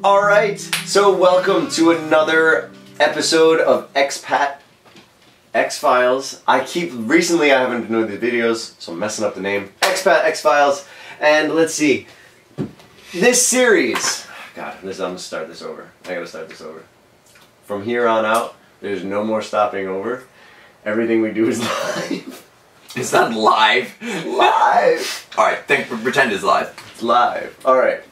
Alright, so welcome to another episode of Expat X-Files. Recently I haven't been doing these videos, so I'm messing up the name. Expat X-Files, and let's see. This series, God, I'm gonna start this over. I gotta start this over. From here on out, there's no more stopping over. Everything we do is live. It's not live. Live! Alright, pretend it's live. It's live. Alright.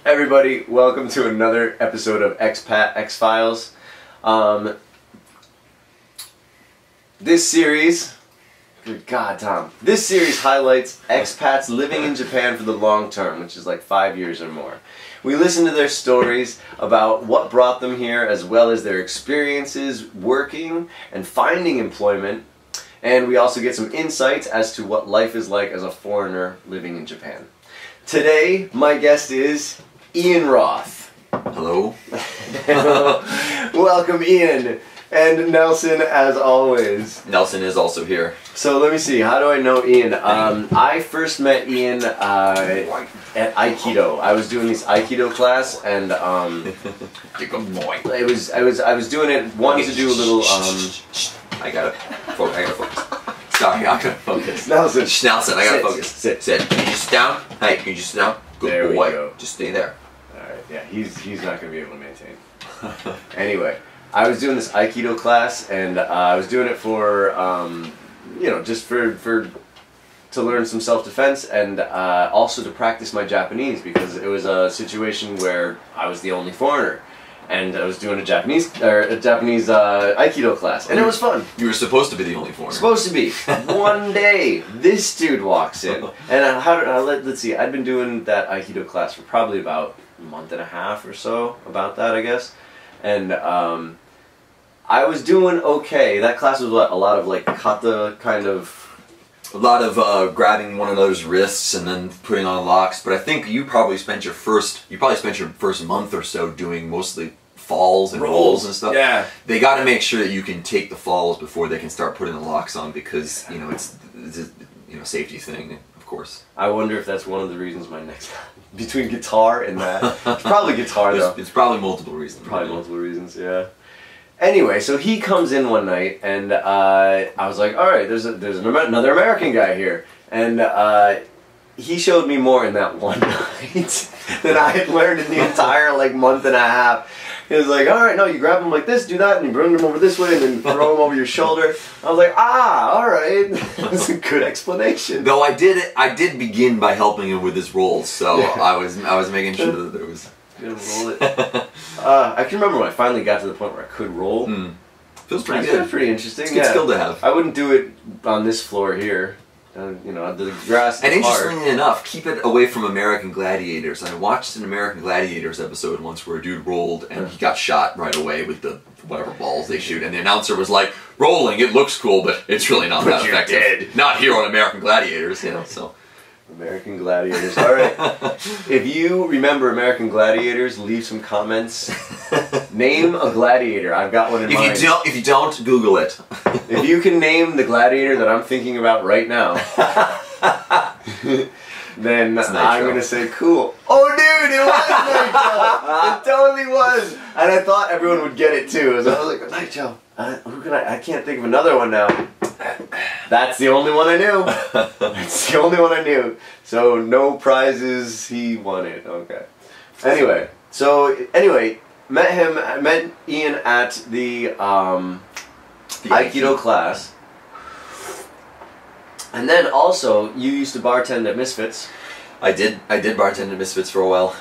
Everybody, welcome to another episode of Expat X-Files. This series, good God, Tom. This series highlights expats living in Japan for the long term, which is like 5 years or more. We listen to their stories about what brought them here, as well as their experiences working and finding employment. And we also get some insights as to what life is like as a foreigner living in Japan. Today, my guest is Ian Roth. Hello. Welcome, Ian. And Nelson, as always. Nelson is also here. So let me see, how do I know Ian? I first met Ian at Aikido. I was doing this Aikido class, and I was doing it one to do a little I gotta focus. Sorry, I gotta focus. Nelson, I gotta focus. Sit. Can you just sit down? Hey, can you just sit down? Good there boy. We go. Just stay there. Alright, yeah, he's not gonna be able to maintain. Anyway, I was doing this Aikido class, and I was doing it for you know, just to learn some self-defense, and also to practice my Japanese, because it was a situation where I was the only foreigner, and I was doing a Japanese Aikido class, and it was fun. You were supposed to be the only foreigner. Supposed to be. One day, this dude walks in, and let's see, I'd been doing that Aikido class for probably about a month and a half or so, about that, I guess, and I was doing okay. That class was what, a lot of like kata kind of... A lot of grabbing one another's wrists and then putting on locks, but I think you probably spent your first month or so doing mostly falls and rolls and stuff. Yeah. They got to make sure that you can take the falls before they can start putting the locks on, because you know it's a safety thing, of course. I wonder if that's one of the reasons my next between guitar and that. It's probably guitar though. It's probably multiple reasons. Probably multiple reasons, yeah. Anyway, so he comes in one night, and I was like, all right, there's another American guy here, and he showed me more in that one night than I had learned in the entire like month and a half. He was like, all right, no, you grab him like this, do that, and you bring him over this way, and then throw him over your shoulder. I was like, all right, that's a good explanation. Though I did begin by helping him with his rolls, so yeah. I was making sure that there was. Gonna roll it. I can remember when I finally got to the point where I could roll. Feels pretty good. Feels pretty interesting. It's a good skill to have. I wouldn't do it on this floor here. You know, the grass. And interestingly enough, keep it away from American Gladiators. I watched an American Gladiators episode once where a dude rolled and he got shot right away with the whatever balls they shoot, and the announcer was like, "Rolling, it looks cool, but it's really not that effective. Dead. Not here on American Gladiators, you know." So. American Gladiators. Alright. If you remember American Gladiators, leave some comments. Name a gladiator. I've got one in mind. If you don't, Google it. If you can name the gladiator that I'm thinking about right now, then I'm going to say cool. Oh dude, it was Nitro! It totally was! And I thought everyone would get it too. So I was like, Nitro. I can't think of another one now. That's the only one I knew. That's the only one I knew. So no prizes. He won it. Okay. Anyway, met Ian at the Aikido class, and then also you used to bartend at Misfits. I did bartend at Misfits for a while.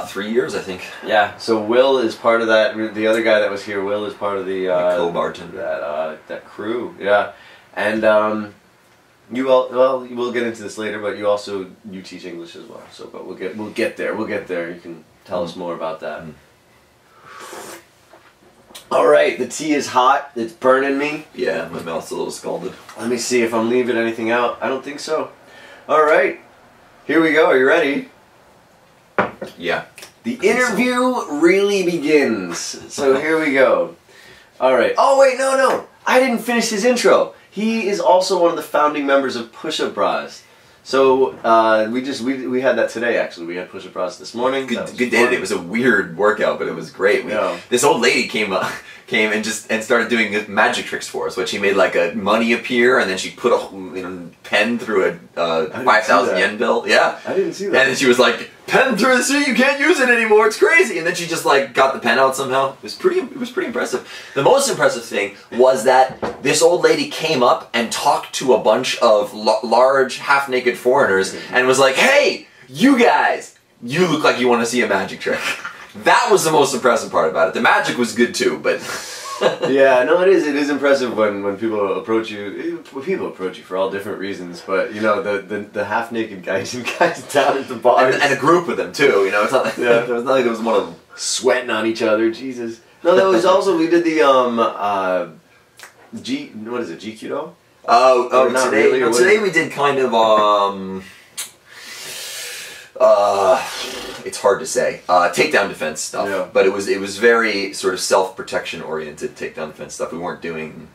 3 years, I think. Yeah. So Will is part of that. The other guy that was here, Will, is part of the co-bartender. That crew. Yeah. And we'll get into this later, but you teach English as well. So, but we'll get there. You can tell us more about that. All right, the tea is hot. It's burning me. Yeah, my mouth's a little scalded. Let me see if I'm leaving anything out. I don't think so. All right, here we go. Are you ready? Yeah. The interview really begins. So here we go. All right. Oh wait, no. I didn't finish his intro. He is also one of the founding members of Push Up Bras. So we had that today actually. We had push-up this morning. Good day. It was a weird workout, but it was great. This old lady came and started doing magic tricks for us. Which she made like a money appear, and then she put a pen through a 5,000 yen bill. Yeah, I didn't see that. And then she was like, "Pen through the sea, you can't use it anymore. It's crazy." And then she just like got the pen out somehow. It was pretty impressive. The most impressive thing was that this old lady came up and talked to a bunch of large, half-naked foreigners and was like, "Hey, you guys, you look like you want to see a magic trick." That was the most impressive part about it. The magic was good too, but yeah, no, it is impressive when people approach you. People approach you for all different reasons, but you know the half-naked guys down at the bar and a group of them too. You know, it's not like, it was not like it was one of them sweating on each other. Jesus. No, that was also we did the what is it, Aikido? Today we did kind of it's hard to say. Takedown defense stuff, but it was very sort of self-protection oriented takedown defense stuff. We weren't doing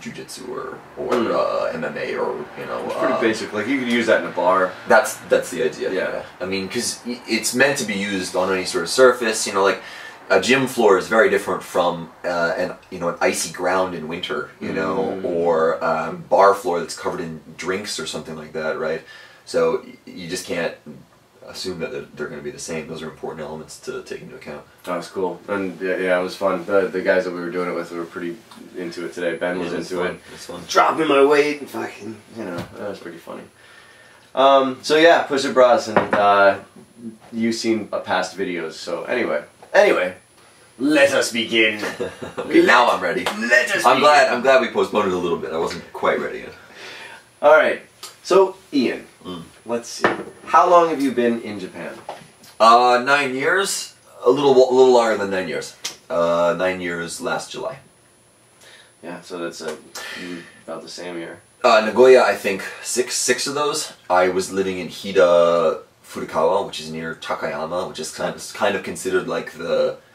jiu-jitsu or MMA or It's pretty basic. Like you could use that in a bar. That's the idea. Yeah. I mean, because it's meant to be used on any sort of surface. You know, like a gym floor is very different from an icy ground in winter. You know, or bar floor that's covered in drinks or something like that, right? So you just can't assume that they're going to be the same. Those are important elements to take into account. That was cool, and yeah, it was fun. The guys that we were doing it with were pretty into it today. Ben was into it. It was fun. Dropping my weight and fucking, that was pretty funny. So yeah, push-up bras, and you've seen past videos. So anyway, let us begin. Okay, now I'm ready. Let us. I'm glad we postponed it a little bit. I wasn't quite ready yet. All right. So Ian, let's see. How long have you been in Japan? 9 years. A little longer than 9 years. 9 years last July. Yeah, so that's about the same year. Nagoya, I think six of those. I was living in Hida, Furukawa, which is near Takayama, which is kind of considered like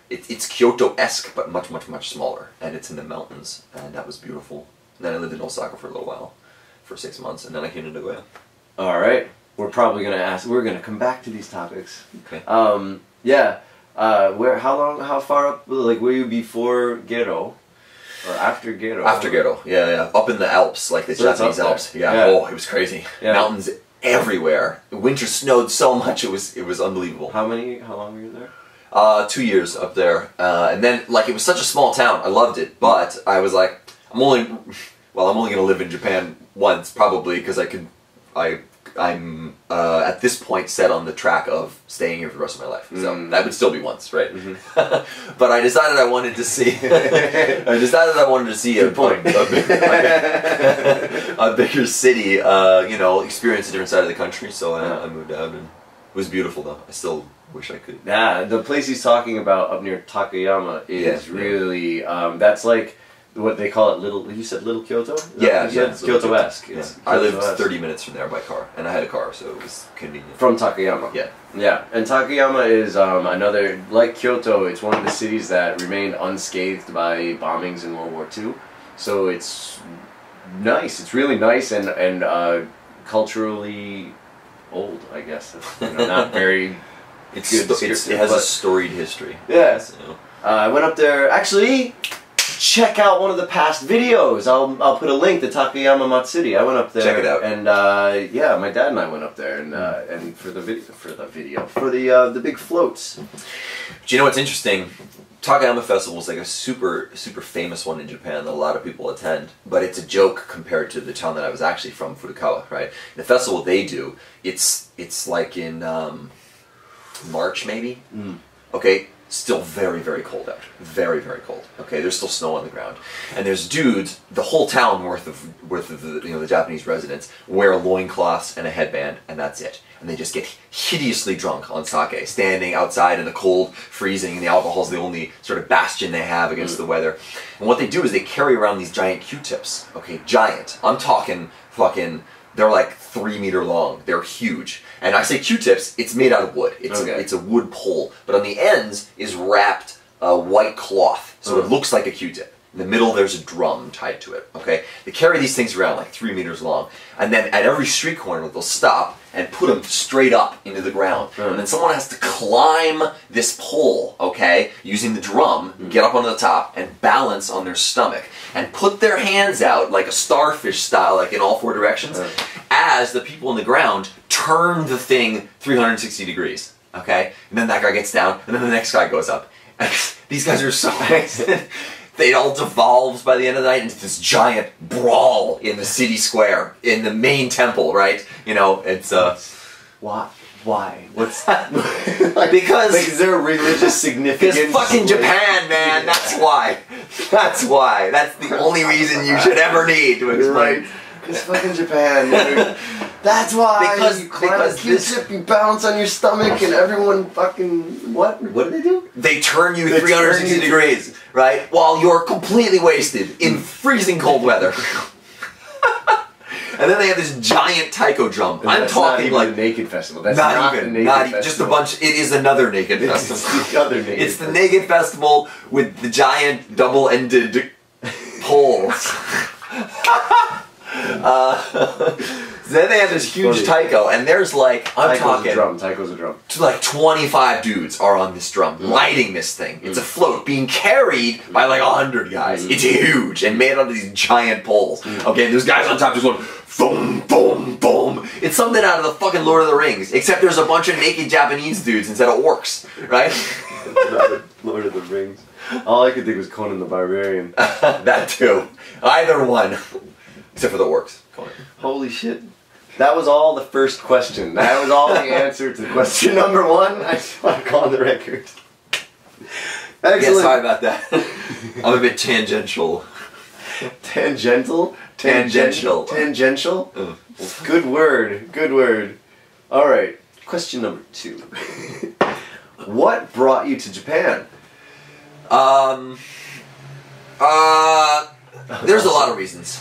it's Kyoto-esque, but much smaller, and it's in the mountains, and that was beautiful. And then I lived in Osaka for a little while, for 6 months, and then I came to Nagoya. All right, we're gonna come back to these topics. Okay. Yeah. How far up? Like, were you before Gero, or after Gero? After Gero, yeah. Up in the Alps, like the Japanese Alps. Yeah. Oh, it was crazy. Yeah. Mountains everywhere. Winter snowed so much, it was unbelievable. How long were you there? 2 years up there, and then it was such a small town. I loved it, but I was like, I'm only gonna live in Japan once, probably, because I'm at this point set on the track of staying here for the rest of my life. So that would still be once, right? But I decided I wanted to see. A bigger city. Experience a different side of the country. So I moved out, and it was beautiful though. I still wish I could. Yeah, the place he's talking about up near Takayama is really that's like what they call it, you said Little Kyoto? Yeah, it's Kyoto-esque. Yeah. I lived 30 minutes from there by car, and I had a car, so it was convenient. From Takayama? Yeah. Yeah, and Takayama is another, like Kyoto, it's one of the cities that remained unscathed by bombings in World War II. So it's nice, it's really nice and culturally old, I guess. Not very It has a storied history. Yeah. I went up there, actually. Check out one of the past videos. I'll put a link to Takayama Matsuri. I went up there. Check it out. And yeah, my dad and I went up there, and for the big floats. Do you know what's interesting? Takayama Festival is like a super famous one in Japan that a lot of people attend, but it's a joke compared to the town that I was actually from, Furukawa. Right? The festival they do, it's like in March maybe. Okay. Still very cold out. Very cold. Okay, there's still snow on the ground, and there's dudes. The whole town worth of the Japanese residents wear loincloths and a headband, and that's it. And they just get hideously drunk on sake, standing outside in the cold, freezing, and the alcohol's the only sort of bastion they have against the weather. And what they do is they carry around these giant Q-tips. Okay, giant. I'm talking fucking. They're like 3 meter long. They're huge. And I say Q-tips, it's made out of wood. It's a wood pole. But on the ends is wrapped white cloth. So it looks like a Q-tip. In the middle, there's a drum tied to it, okay? They carry these things around like 3 meters long. And then at every street corner, they'll stop and put them straight up into the ground. And then someone has to climb this pole, okay, using the drum, get up onto the top, and balance on their stomach. And put their hands out, like a starfish style, like in all 4 directions, as the people on the ground turn the thing 360 degrees, okay? And then that guy gets down, and then the next guy goes up. And these guys are so it all devolves by the end of the night into this giant brawl in the city square, in the main temple, right? You know, it's, Why? What's because... Like, is there a religious significance? Because fucking Japan, man, that's why. That's why. That's the only reason you should ever need to explain. Because fucking Japan, dude. That's why. Because you climb a Q-tip, you bounce on your stomach, and everyone fucking... What? What do they do? They turn you 360 degrees, right? While you're completely wasted in freezing cold weather. And then they have this giant taiko drum. And I'm talking like a naked festival. That's not even just a bunch. It is another naked festival. It's the other naked. It's the naked festival with the giant double-ended poles. Then they have this huge taiko, and there's like Taiko's a drum. Like 25 dudes are on this drum, lighting this thing. It's a float being carried by like 100 guys. It's huge and made onto these giant poles. Okay, and there's guys on top just going boom, boom, boom. It's something out of the fucking Lord of the Rings, except there's a bunch of naked Japanese dudes instead of orcs, right? Lord of the Rings. All I could think was Conan the Barbarian. That too. Either one, except for the orcs. Conan. Holy shit. That was all the first question. That was all the answer to question number 1. I just want to go on the record. Excellent. Yeah, sorry about that. I'm a bit tangential. Tangential? Tangential. Tangential? Good word. Good word. Alright. Question number 2. What brought you to Japan? There's a lot of reasons.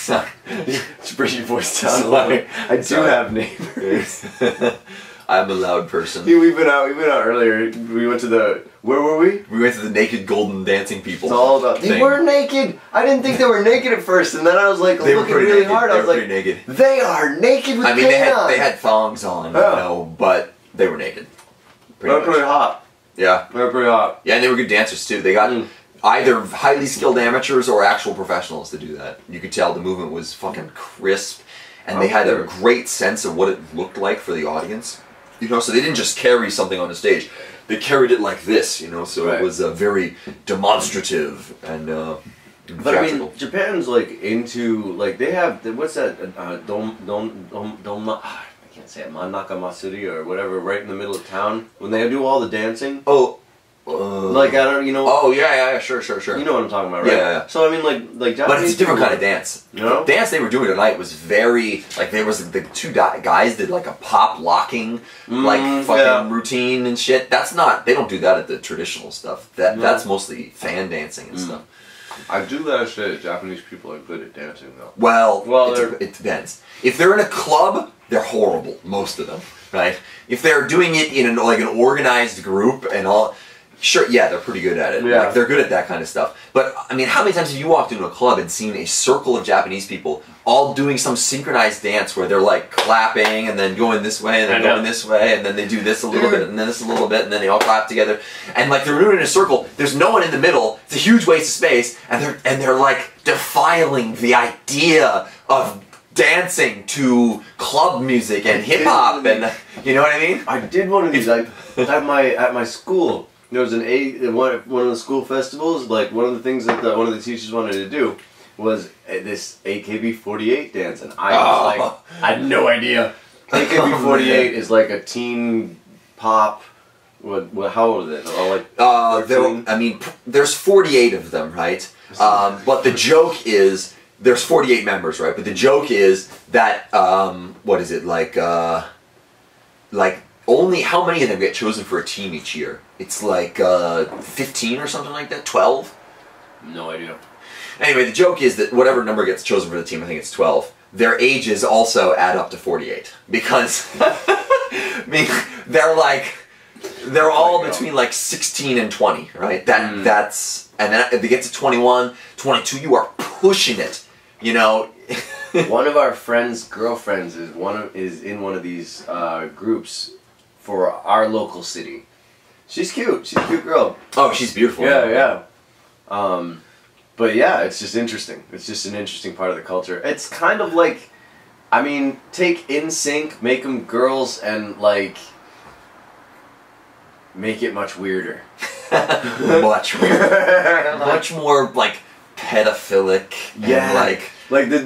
To bring your voice down a little. I do have neighbors. I'm a loud person. We went out earlier. We went to the... Where were we? We went to the naked golden dancing people. It's all about... They were naked! I didn't think they were naked at first, and then I was like looking really hard. I was like, naked. They are naked with they had thongs on, you know, but they were naked. They were pretty hot. Yeah. They were pretty hot. Yeah, and they were good dancers too. They got... either highly skilled amateurs or actual professionals to do that. You could tell the movement was fucking crisp, and they had a great sense of what it looked like for the audience. You know, so they didn't just carry something on the stage; they carried it like this. You know, so it was very demonstrative and. But I mean, Japan's like into like they have what's that? I can't say it. Manaka Matsuri or whatever, right in the middle of town when they do all the dancing. Oh. Like I don't, you know. Oh yeah, sure. You know what I'm talking about, right? Yeah. So I mean, like Japanese. But it's a different kind of dance. You know? The dance they were doing tonight was very like there was the 2 guys did like a pop locking like fucking routine and shit. That's not. They don't do that at the traditional stuff. That's mostly fan dancing and stuff. I do gotta say, Japanese people are good at dancing though. Well, it depends. If they're in a club, they're horrible. Most of them, right? If they're doing it in like an organized group and all. Sure, yeah, they're pretty good at it. Yeah. Like, they're good at that kind of stuff. But, I mean, how many times have you walked into a club and seen a circle of Japanese people all doing some synchronized dance where they're, like, clapping and then going this way and then going this way and then they do this a little bit and then this a little bit and then they all clap together. And, like, they're doing it in a circle. There's no one in the middle. It's a huge waste of space. And they're like, defiling the idea of dancing to club music and hip-hop and, you know what I mean? I did one of these, like, at my school. There was one of the school festivals. Like one of the things that one of the teachers wanted to do was this AKB48 dance, and I was like, I had no idea. AKB48 is like a teen pop. How old is it? I mean, there's 48 of them, right? But the joke is there's 48 members, right? But the joke is that what is it like only how many of them get chosen for a team each year? It's like 15 or something like that? 12? No idea. Anyway, the joke is that whatever number gets chosen for the team, I think it's 12, their ages also add up to 48. Because, I mean, they're like they're all between like 16 and 20, right? That's, and then if they get to 21, 22, you are pushing it, you know. One of our friends' girlfriends is in one of these groups for our local city. She's cute. She's a cute girl. Oh, she's beautiful. Yeah. But yeah, it's just interesting. It's just an interesting part of the culture. It's kind of like, I mean, take NSYNC, make them girls, and like make it much weirder. Much weirder. Much more like pedophilic. Yeah. And, like the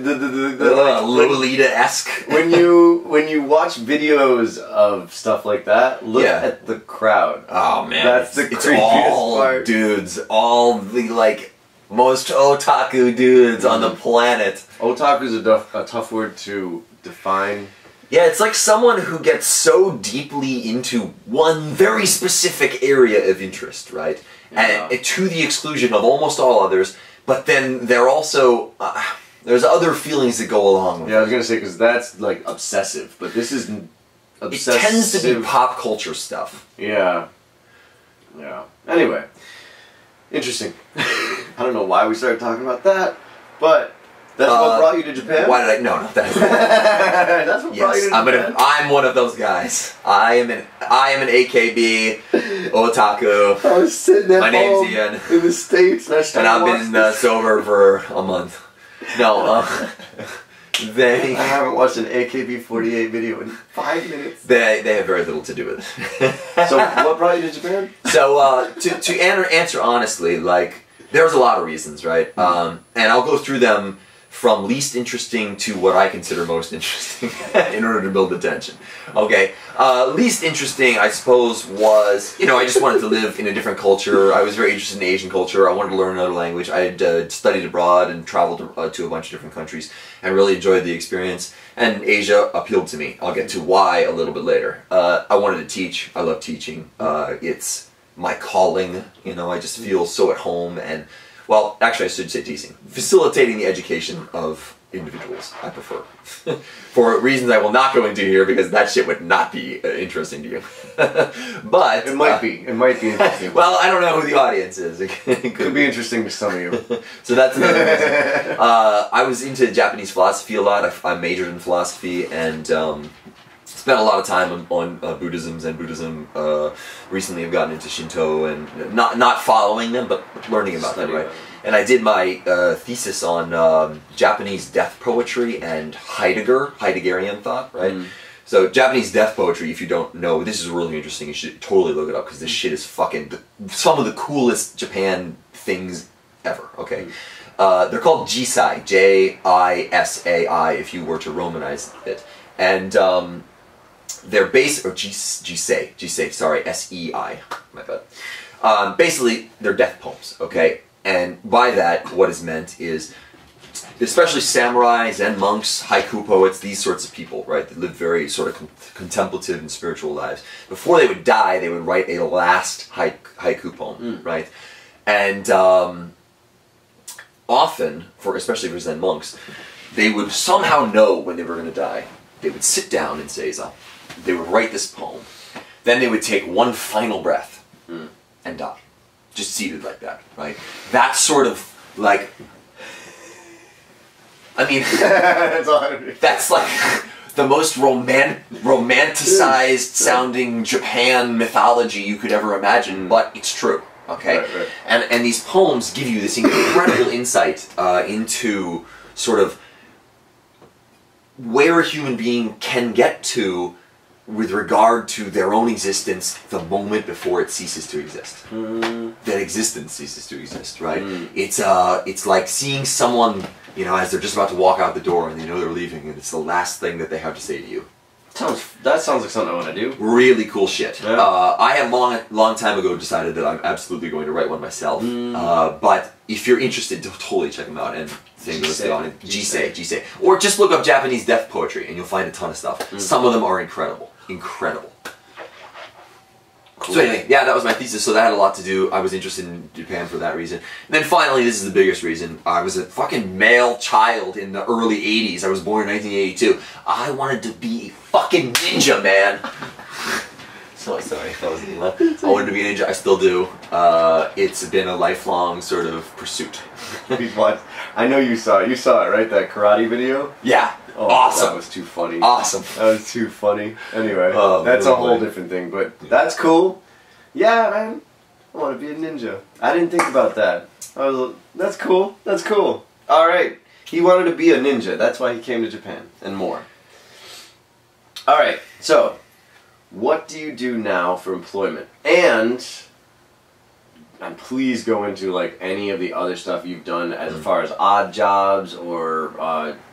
Lolita-esque. when you watch videos of stuff like that, look at the crowd. Oh man, that's the it's creepiest all part. dudes, all the like most otaku dudes on the planet. Otaku's a tough word to define. Yeah, it's like someone who gets so deeply into one very specific area of interest, right? Yeah. And to the exclusion of almost all others. But then they're also there's other feelings that go along with it. Yeah, I was gonna say, because that's like obsessive, but this is obsessive. It tends to be pop culture stuff. Yeah. Anyway, interesting. I don't know why we started talking about that, but that's what brought you to Japan. Why did I? No, that's what brought you to Japan. I'm one of those guys. I am an AKB otaku. I was sitting at My home name's Ian. in the States, and I've been sober for a month. No, I haven't watched an AKB48 video in 5 minutes. They have very little to do with it. So, what brought you to Japan? So, to answer honestly, like, there's a lot of reasons, right? And I'll go through them from least interesting to what I consider most interesting in order to build the tension. Okay, least interesting, I suppose, was, you know, I just wanted to live in a different culture. I was very interested in Asian culture. I wanted to learn another language. I had studied abroad and traveled to a bunch of different countries and really enjoyed the experience. And Asia appealed to me. I'll get to why a little bit later. I wanted to teach. I love teaching. It's my calling. You know, I just feel so at home and, well, actually I should say teaching. Facilitating the education of individuals, I prefer. For reasons I will not go into here because that shit would not be interesting to you. But it might be. It might be interesting. Well, I don't know who the audience is. It could be interesting to some of you. So that's another reason. I was into Japanese philosophy a lot. I majored in philosophy and spent a lot of time on Buddhism, Zen Buddhism. Recently I've gotten into Shinto and not following them, but learning about them, right? And I did my thesis on Japanese death poetry and Heideggerian thought, right? So Japanese death poetry, if you don't know, this is really interesting. You should totally look it up because this shit is fucking some of the coolest Japan things ever. Okay, they're called Jisai, J-I-S-A-I, if you were to Romanize it, and they're Jisei, sorry, S-E-I, my bad. Basically, they're death poems. Okay. And by that, what is meant is, especially samurais, Zen monks, haiku poets, these sorts of people, right, that live very sort of contemplative and spiritual lives. Before they would die, they would write a last haiku poem, right? And often, especially for Zen monks, they would somehow know when they were going to die. They would sit down in Seiza. They would write this poem. Then they would take one final breath and die. Just seated like that, right? That's sort of like, I mean, that's like the most romanticized sounding Japan mythology you could ever imagine, but it's true, okay? Right. And these poems give you this incredible insight into sort of where a human being can get to with regard to their own existence the moment before it ceases to exist. That existence ceases to exist, right? It's like seeing someone, you know, as they're just about to walk out the door and they know they're leaving and it's the last thing that they have to say to you. That sounds like something I want to do. Really cool shit. Yeah. I had long time ago decided that I'm absolutely going to write one myself. But if you're interested, totally check them out. And same goes to Jisei. Or just look up Japanese death poetry and you'll find a ton of stuff. Some of them are incredible. Incredible. Cool. So anyway, yeah, that was my thesis, so that had a lot to do. I was interested in Japan for that reason. And then finally, this is the biggest reason. I was a fucking male child in the early 80s. I was born in 1982. I wanted to be a fucking ninja, man. So sorry. That was I wanted to be a ninja. I still do. It's been a lifelong sort of pursuit. I know you saw it. You saw it, right? That karate video? Yeah. Oh, awesome. That was too funny. Awesome. That was too funny. Anyway, Oh, that's really a whole different thing, but that's cool. Yeah, man. I want to be a ninja. I didn't think about that. That's cool. That's cool. All right. He wanted to be a ninja. That's why he came to Japan and more. All right. So, what do you do now for employment? And please go into like any of the other stuff you've done as far as odd jobs or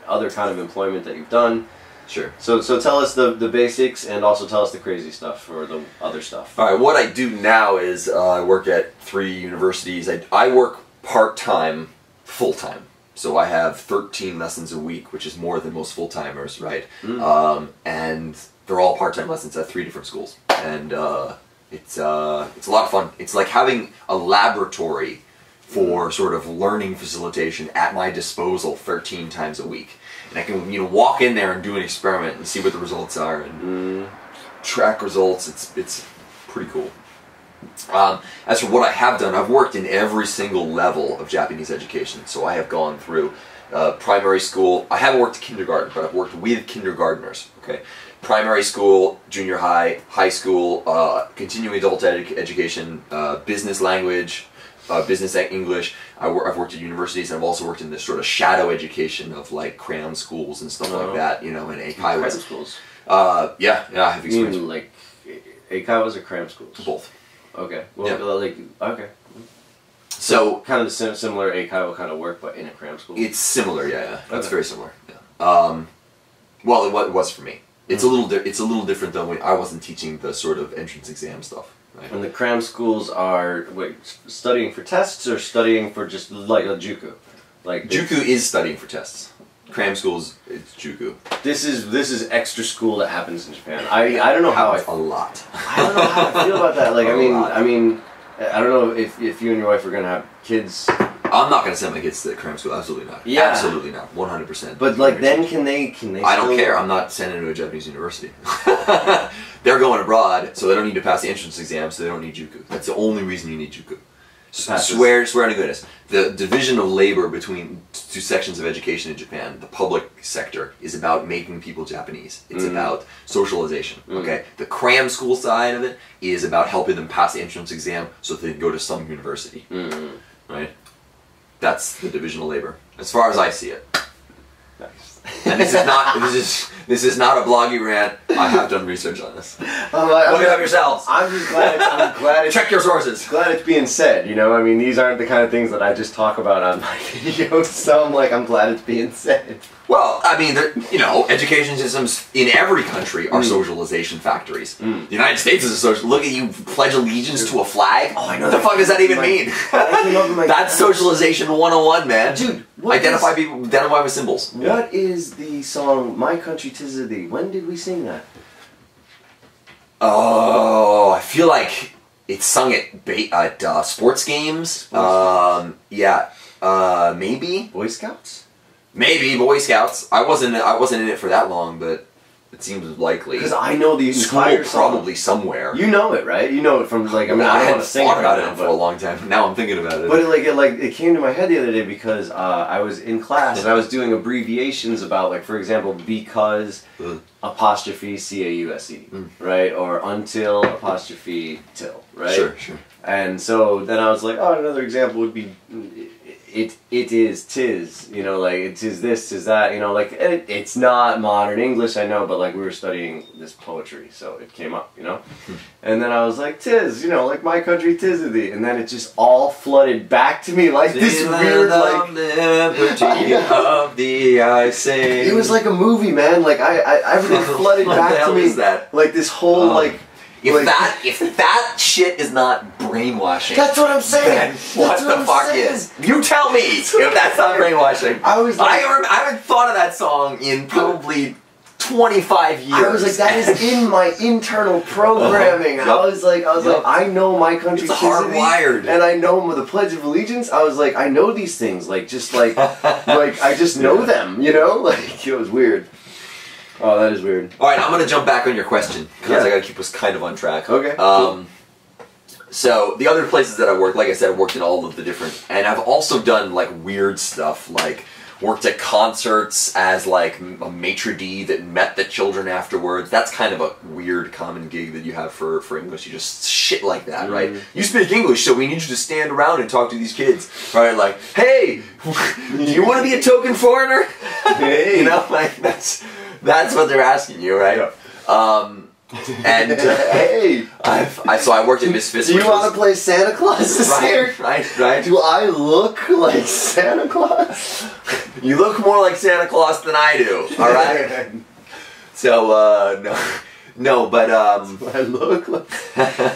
other kind of employment that you've done. Sure. So tell us the basics and also tell us the crazy stuff or the other stuff. All right. What I do now is I work at 3 universities. I work part-time, full-time. So I have 13 lessons a week, which is more than most full-timers, right? And they're all part-time lessons at 3 different schools. And it's a lot of fun. It's like having a laboratory for sort of learning facilitation at my disposal 13 times a week. And I can walk in there and do an experiment and see what the results are and track results. It's pretty cool. As for what I have done, I've worked in every single level of Japanese education. So I have gone through primary school. I haven't worked kindergarten, but I've worked with kindergartners. Okay, primary school, junior high, high school, continuing adult education, business language, business English. I've worked at universities, and I've also worked in this sort of shadow education of like cram schools and stuff like that. And Aikido. Cram schools? Yeah, I have experience. You mean like Aikidos or cram schools? Both. Okay. Well, okay. So kind of the similar Aikido kind of work, but in a cram school. It's similar, yeah. It's very similar. Yeah. Well, it was for me. It's a little different though. When I wasn't teaching the sort of entrance exam stuff. Right? And the cram schools are studying for tests or studying for just like a juku. Like juku is studying for tests. Cram schools, it's juku. This is extra school that happens in Japan. I don't know how a lot. I don't know how I feel about that. Like I mean, I don't know if you and your wife are gonna have kids. I'm not gonna send my kids to cram school. Absolutely not. Yeah. Absolutely not. 100%. But like, then can they? I don't care. I'm not sending them to a Japanese university. They're going abroad, so they don't need to pass the entrance exam, so they don't need juku. That's the only reason you need juku. Swear to goodness. The division of labor between 2 sections of education in Japan, the public sector, is about making people Japanese. It's about socialization. Okay, the cram school side of it is about helping them pass the entrance exam so that they can go to some university. Right. That's the division of labor, as far as I see it. Nice. And this is not a bloggy rant. I have done research on this. Look it up yourselves. I'm just glad. I'm glad. Check your sources. Glad it's being said. I mean, these aren't the kind of things that I just talk about on my videos. So I'm glad it's being said. Well, I mean, education systems in every country are socialization factories. The United States is a social. Look at you, pledge allegiance to a flag. Oh, I know. What the fuck does that even mean? That's socialization 101, man. Dude, identify with symbols. What is the song "My Country 'Tis of Thee"? When did we sing that? Oh, I feel like it's sung at sports games. Yeah, maybe Boy Scouts. Maybe Boy Scouts. I wasn't in it for that long, but it seems likely. Because I know the entire song. Probably somewhere. You know it, right? You know it from I hadn't thought about it for a long time. Now I'm thinking about it. But it came to my head the other day because I was in class and I was doing abbreviations about for example, because apostrophe CAUSE, right? Or until apostrophe till, right? Sure. And so then I was like, oh, another example would be it is, tis, it is this, tis that, it's not modern English, I know, but we were studying this poetry, so it came up, And then I was like, tis, my country, tis of thee, and then it just all flooded back to me this weird, liberty of thee I say. It was like a movie, man, everything flooded back to me, this whole, If that shit is not brainwashing, that's what I'm saying. What the fuck is? You tell me if that's not brainwashing. I haven't thought of that song in probably 25 years. I was like, that is in my internal programming. I was like, I know my country's hardwired, and I know the Pledge of Allegiance. I was like, I know these things, I just know them. It was weird. Oh, that is weird. All right, I'm gonna jump back on your question because I gotta keep us kind of on track. Okay. Cool. So the other places that I worked, like I said, I worked in all of the different, and I've also done like weird stuff, like worked at concerts as like a maitre d' that met the children afterwards. That's kind of a weird common gig that you have for English. You just shit like that, right? You speak English, so we need you to stand around and talk to these kids, right? Like, hey, do you want to be a token foreigner? Hey. You know, like that's what they're asking you, right? Yeah. And hey, so I worked at Misfits. do you want to play Santa Claus this year? Right. Do I look like Santa Claus? You look more like Santa Claus than I do. All right. So no, but I look like.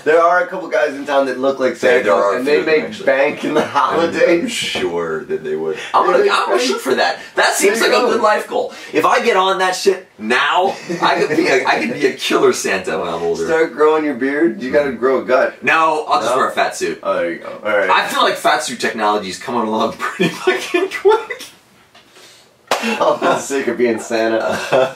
There are a couple guys in town that look like Santa Claus, and they make bank in the holidays. I'm sure that they would. I'm gonna shoot for that. That seems like a good life goal. If I get on that shit now, I could be a killer Santa when I'm older. Start growing your beard. You gotta grow a gut. No, I'll just wear a fat suit. Oh, there you go. All right. I feel like fat suit technology is coming along pretty fucking quick. I'm not sick of being Santa.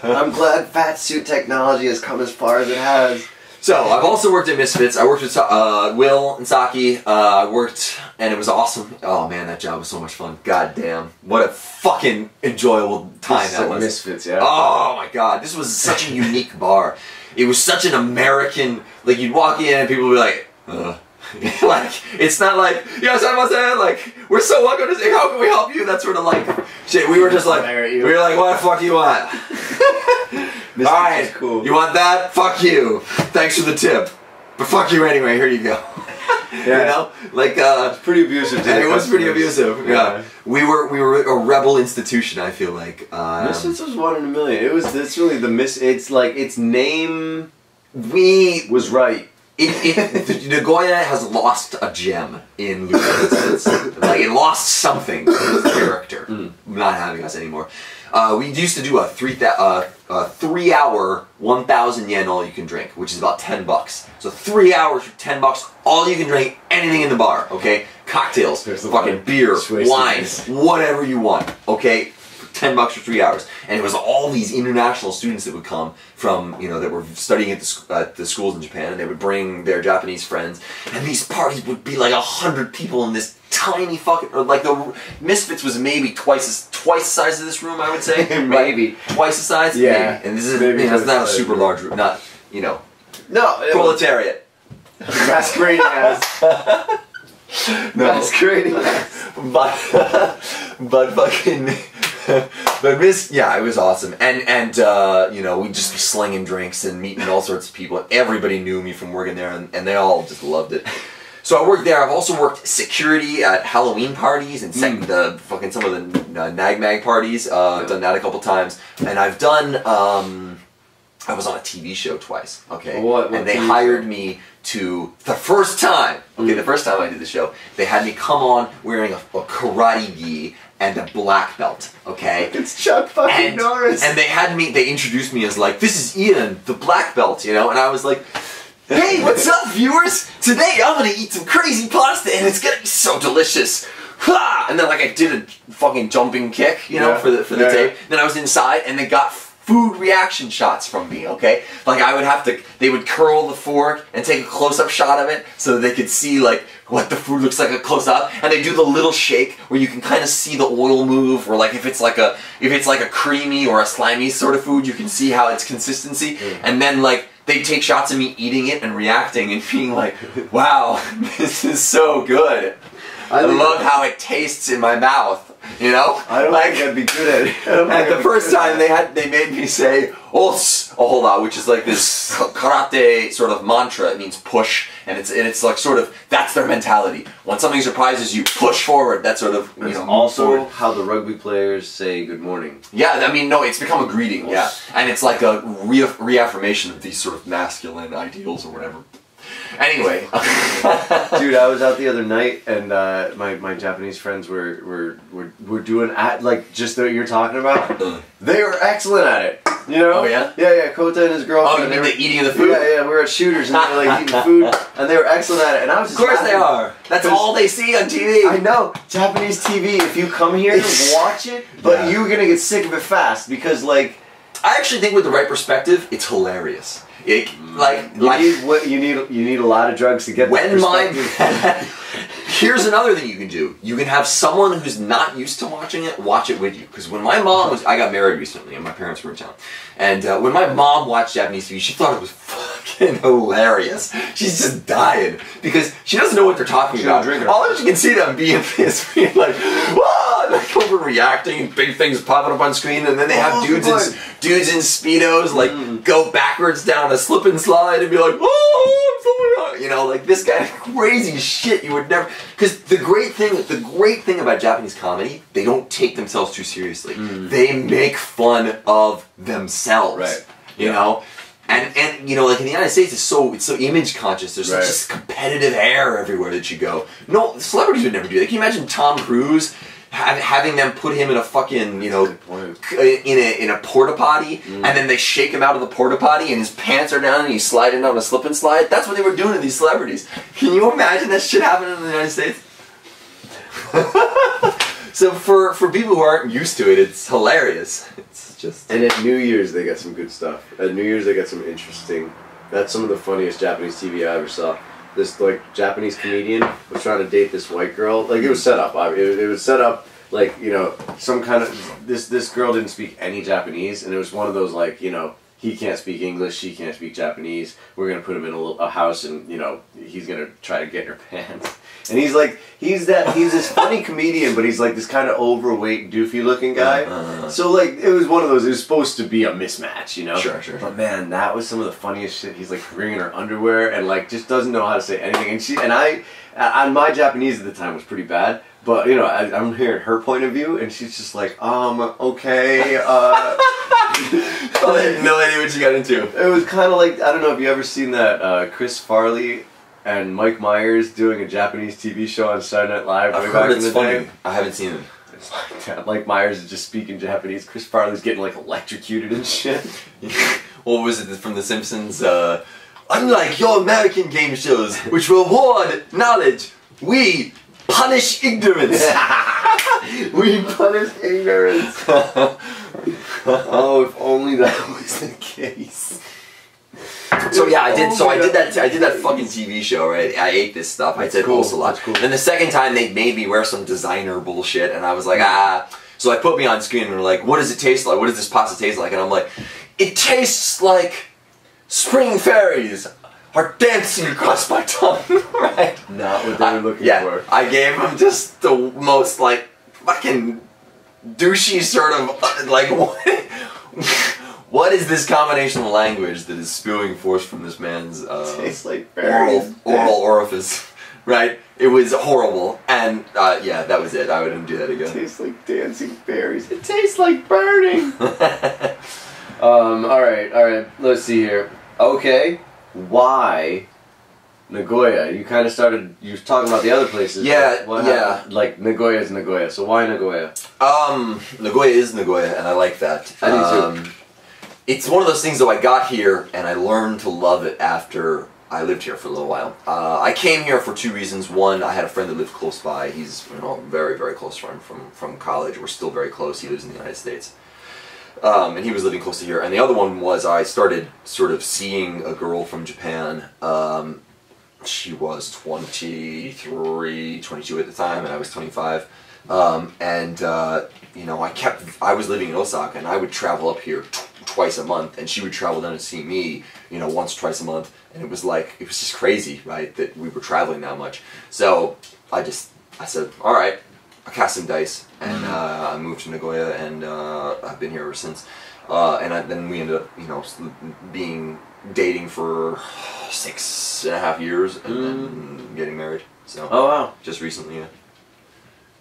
I'm glad fat suit technology has come as far as it has. So, I've also worked at Misfits. I worked with Will and Saki. I worked, and it was awesome. Oh man, that job was so much fun. God damn. What a fucking enjoyable time that was. Misfits, yeah. Oh my god, this was such a unique bar. It was such an American, like you'd walk in and people would be like, like, it's not like, yes, I must say, like, we're so welcome to say, how can we help you? That sort of like, shit, we were just like, we were like, what the fuck do you want? Alright, cool. You want that? Fuck you. Thanks for the tip. But fuck you anyway, here you go. Yeah. You know? Like, it's pretty abusive. It was pretty abusive. Yeah. We were a rebel institution, I feel like. Misfits was 1 in a million. It's really it's like, its name was right. Nagoya has lost a gem in Luke's like it lost something in its character, not having us anymore. We used to do a 3 hour 1,000 yen all you can drink, which is about $10. So 3 hours for $10, all you can drink, anything in the bar, okay? Cocktails, fucking beer, wine, whatever you want, okay? $10 for 3 hours, and it was all these international students that would come from, you know, that were studying at the schools in Japan, and they would bring their Japanese friends, and these parties would be like 100 people in this tiny fucking, or like the Misfits was maybe twice the size of this room, I would say. Maybe twice the size. Yeah, maybe. And this is maybe it's not a super large room, not no proletariat masquerading as. Masquerading as. But fucking. But yeah, it was awesome, and you know, we'd just be slinging drinks and meeting all sorts of people. Everybody knew me from working there, and they all just loved it. So I worked there. I've also worked security at Halloween parties and some of the Nagmag parties. I've done that a couple times, and I've done. I was on a TV show twice. Okay, what and they hired me to the first time. Okay, the first time I did the show, they had me come on wearing a karate gi and a black belt, okay? It's Chuck fucking Norris. And they introduced me as like, this is Ian, the black belt, you know? And I was like, hey, what's up, viewers? Today I'm gonna eat some crazy pasta and it's gonna be so delicious. Ha! And then like I did a fucking jumping kick, you know, for the tape. Then I was inside and they got food reaction shots from me, okay? Like I would have to, they would curl the fork and take a close-up shot of it so that they could see like what the food looks like a close-up, and they do the little shake where you can kind of see the oil move, or like if it's like a creamy or a slimy sort of food, you can see how its consistency, and then like they'd take shots of me eating it and reacting and being like, wow, this is so good. I love how it tastes in my mouth. You know, I don't think I'd be good at it. And the first time they made me say "os," hold on, which is like this karate sort of mantra. It means push, and it's like sort of that's their mentality. When something surprises you, push forward. That sort of also how the rugby players say good morning. Yeah, I mean no, it's become a greeting. Yeah, and it's like a reaffirmation of these sort of masculine ideals or whatever. Anyway, dude, I was out the other night, and my Japanese friends were doing like just what you're talking about. They were excellent at it. You know? Oh yeah. Yeah. Kota and his girlfriend. Oh, you mean the eating of the food? Yeah. We were at Shooters, and they were like eating food, and they were excellent at it. And I was just of course they are. That's all they see on TV. I know, Japanese TV. If you come here to watch it, but you're gonna get sick of it fast because like. I actually think with the right perspective, it's hilarious. You need a lot of drugs to get when that perspective. Here's another thing you can do. You can have someone who's not used to watching it watch it with you. Because when my mom was, I got married recently and my parents were in town. And when my mom watched Japanese TV, she thought it was fucking hilarious. She's just dying. Because she doesn't know what they're talking about. All she can see them being pissed, being like, whoa, like overreacting, big things popping up on screen. And then they have dudes in Speedos like go backwards down a slip and slide and be like, oh, I'm so, you know, like this kind of crazy shit you would never. Because the great thing about Japanese comedy, they don't take themselves too seriously. They make fun of themselves. Right. You know? And you know, like in the United States, it's so image conscious. There's just competitive air everywhere that you go. No, celebrities would never do that. Can you imagine Tom Cruise having them put him in a fucking, you know, in a porta potty, and then they shake him out of the porta potty, and his pants are down, and he's sliding down a slip and slide? That's what they were doing to these celebrities. Can you imagine that shit happening in the United States? So for people who aren't used to it, it's hilarious. It's just. And at New Year's they got some good stuff. At New Year's they got some interesting. That's some of the funniest Japanese TV I ever saw. This like Japanese comedian was trying to date this white girl. Like it was set up. It was set up like, you know, some kind of this girl didn't speak any Japanese, and it was one of those like, you know, he can't speak English, she can't speak Japanese. We're gonna put him in a house, and you know he's gonna try to get in her pants. And he's like, he's this funny comedian, but he's like this kind of overweight, doofy looking guy. So like, it was one of those. It was supposed to be a mismatch, you know. Sure. But man, that was some of the funniest shit. He's like bringing her underwear and like just doesn't know how to say anything. And I my Japanese at the time was pretty bad. But you know, I'm hearing her point of view, and she's just like, okay. I had no idea what you got into. It was kind of like, I don't know if you ever seen that Chris Farley and Mike Myers doing a Japanese TV show on Saturday Night Live way back in the day. I haven't seen it. It's like that. Mike Myers is just speaking Japanese. Chris Farley's getting like electrocuted and shit. What was it from The Simpsons? Unlike your American game shows, which reward knowledge, we punish ignorance. We punish ignorance. Oh, if only that was the case. So yeah, I did that fucking TV show, right? I ate this stuff. I said cool, a lot. Cool. Then the second time they made me wear some designer bullshit, and I was like, ah. So I put me on screen, and they're like, what does it taste like? What does this pasta taste like? And I'm like, it tastes like spring fairies are dancing across my tongue, right? Not what they were looking for. I gave them just the most like fucking douchey sort of like what is this combination of language that is spewing forth from this man's tastes like oral orifice, right? It was horrible, and yeah, that was it. I wouldn't do that again. It tastes like dancing fairies. It tastes like burning. All right. Let's see here. Okay, why Nagoya? You kind of started. You were talking about the other places. Yeah, Like Nagoya is Nagoya. So why Nagoya? Nagoya is Nagoya, and I like that. I do too. It's one of those things, though, I got here and I learned to love it after I lived here for a little while. I came here for two reasons. One, I had a friend that lived close by. He's a very, very close friend from college. We're still very close. He lives in the United States. And he was living close to here. And the other one was I started sort of seeing a girl from Japan. She was 23, 22 at the time, and I was 25. You know, I was living in Osaka, and I would travel up here twice a month, and she would travel down to see me, you know, once or twice a month, and it was just crazy, right, that we were traveling that much. So I said, all right, I cast some dice, and I moved to Nagoya, and I've been here ever since. Then we ended up, you know, dating for 6.5 years, and then getting married. So oh wow, just recently, yeah.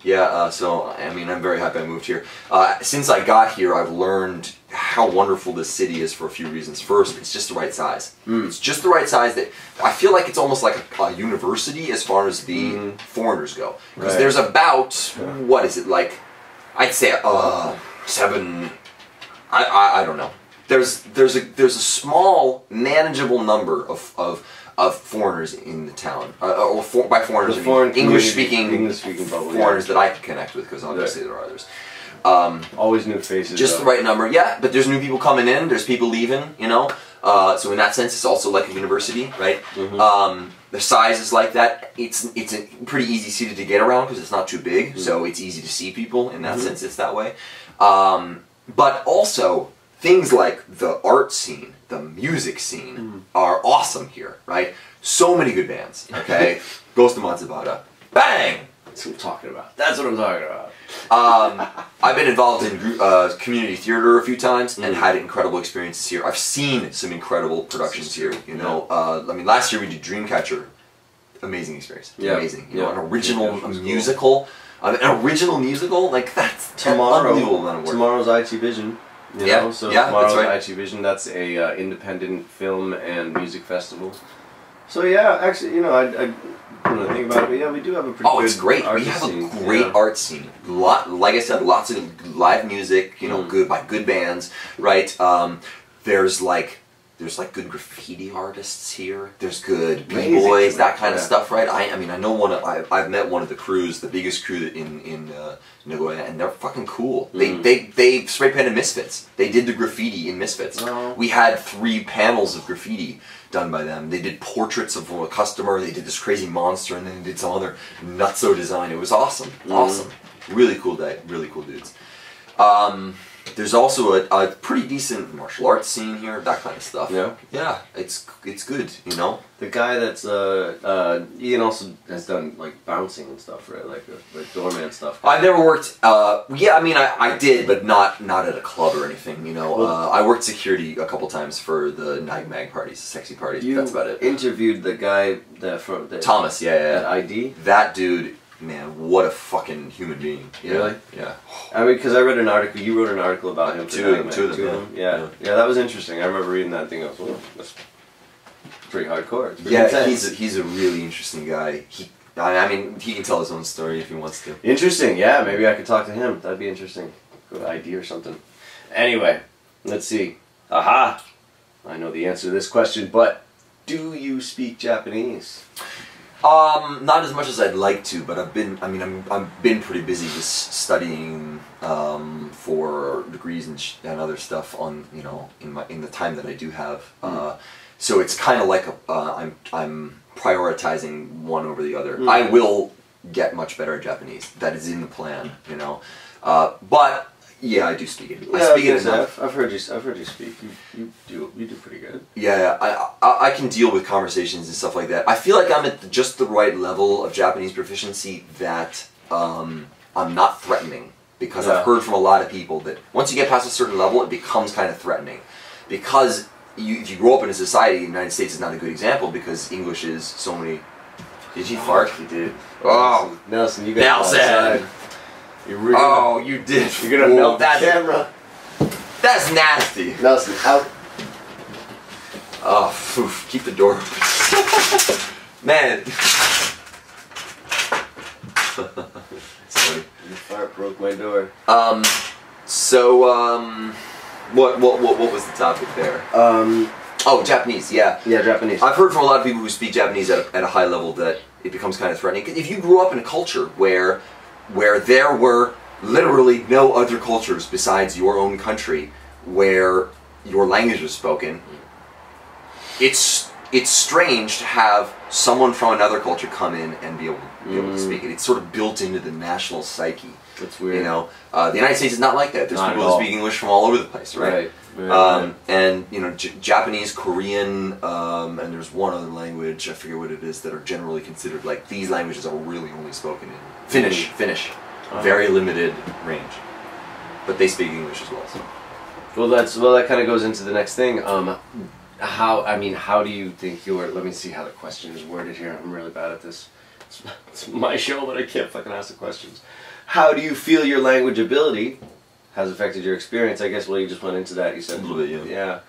Yeah, so, I mean, I'm very happy I moved here. Since I got here, I've learned how wonderful this city is for a few reasons. First, it's just the right size. It's just the right size that I feel like it's almost like a university as far as the foreigners go. Because there's about, what is it, like, I'd say 7, I don't know. There's a small, manageable number of foreigners in the town, by foreigners, English-speaking foreigners that I can connect with, because obviously there are others. Always new faces. Just the right number, yeah. But there's new people coming in. There's people leaving. You know. So in that sense, it's also like a university, right? The size is like that. It's a pretty easy seated to get around because it's not too big, so it's easy to see people. In that sense, it's that way. But also things like the art scene, the music scene are awesome here, right? So many good bands. Okay, Ghost of Matsubara, bang. That's what I'm talking about. That's what I'm talking about. I've been involved in community theater a few times and had incredible experiences here. I've seen some incredible productions here. You know, I mean, last year we did Dreamcatcher. Amazing experience. Yeah. Amazing. You know, an original musical. An original musical, like that's unbelievable amount of work. Tomorrow's IT Vision. You know? So tomorrow's that's right. IT Vision. That's a independent film and music festival. So yeah, actually, you know, I don't know think about it, but yeah, we do have a pretty good it's great. art We have scene. a great art scene. Like I said, lots of live music. You know, good by good bands, right? There's good graffiti artists here. There's good b-boys, that kind of stuff, right? I mean, I know I've met one of the crews, the biggest crew in Nagoya, and they're fucking cool. They spray painted Misfits. They did the graffiti in Misfits. We had 3 panels of graffiti done by them. They did portraits of a customer. They did this crazy monster, and then they did some other nutso design. It was awesome, awesome. Really cool day. Really cool dudes. There's also a pretty decent martial arts scene here, that kind of stuff. Yeah? Yeah, it's good, you know? The guy that's, Ian also has done, like, bouncing and stuff, right? Like doorman stuff. I've never worked, yeah, I mean, I did, but not at a club or anything, you know? I worked security a couple times for the Nag Mag parties, the sexy parties, but that's about it. Interviewed the guy Thomas, yeah. That ID? That dude, man, what a fucking human being. Yeah. Really? Yeah. I mean, because I read an article, you wrote an article about him. Two of them, yeah. Yeah, that was interesting. I remember reading that thing. I was like, well, that's pretty hardcore. It's pretty Yeah, intense. he's a really interesting guy. I mean, he can tell his own story if he wants to. Interesting, yeah. Maybe I could talk to him. That'd be interesting. Go to ID or something. Anyway, let's see. Aha! I know the answer to this question, but do you speak Japanese? Not as much as I'd like to, but I've been pretty busy just studying for degrees and other stuff on, you know, in the time that I do have. So it's kind of like I'm prioritizing one over the other. I will get much better at Japanese. That is in the plan, you know. But yeah, I do speak it. I speak it enough. I've heard you speak. You do pretty good. Yeah, I can deal with conversations and stuff like that. I feel like I'm at just the right level of Japanese proficiency that I'm not threatening, because I've heard from a lot of people that once you get past a certain level, it becomes kind of threatening, because if you grow up in a society, the United States is not a good example because English is so many. Did you fart? He did. Oh, Nelson, you got outside. You did. You're gonna melt that camera. That's nasty. Nelson, out. Oh, poof, keep the door open. Man. Sorry. Your fart broke my door. What was the topic there? Oh, Japanese, yeah. Yeah, Japanese. I've heard from a lot of people who speak Japanese at a high level that it becomes kind of threatening. If you grew up in a culture where there were literally no other cultures besides your own country where your language was spoken, it's strange to have someone from another culture come in and be able to speak it. It's sort of built into the national psyche. That's weird. You know, the United States is not like that. There's Not people at all. who speak English from all over the place, right? Right. And you know, Japanese, Korean, and there's one other language, I forget what it is, that are generally considered like these languages are really only spoken in Finnish. Very limited range, but they speak English as well. So. Well, that kind of goes into the next thing. How do you think let me see how the question is worded here. I'm really bad at this. It's my show, but I can't fucking ask the questions. How do you feel your language ability has affected your experience? I guess, well, you just went into that. You said A little bit, yeah. Yeah.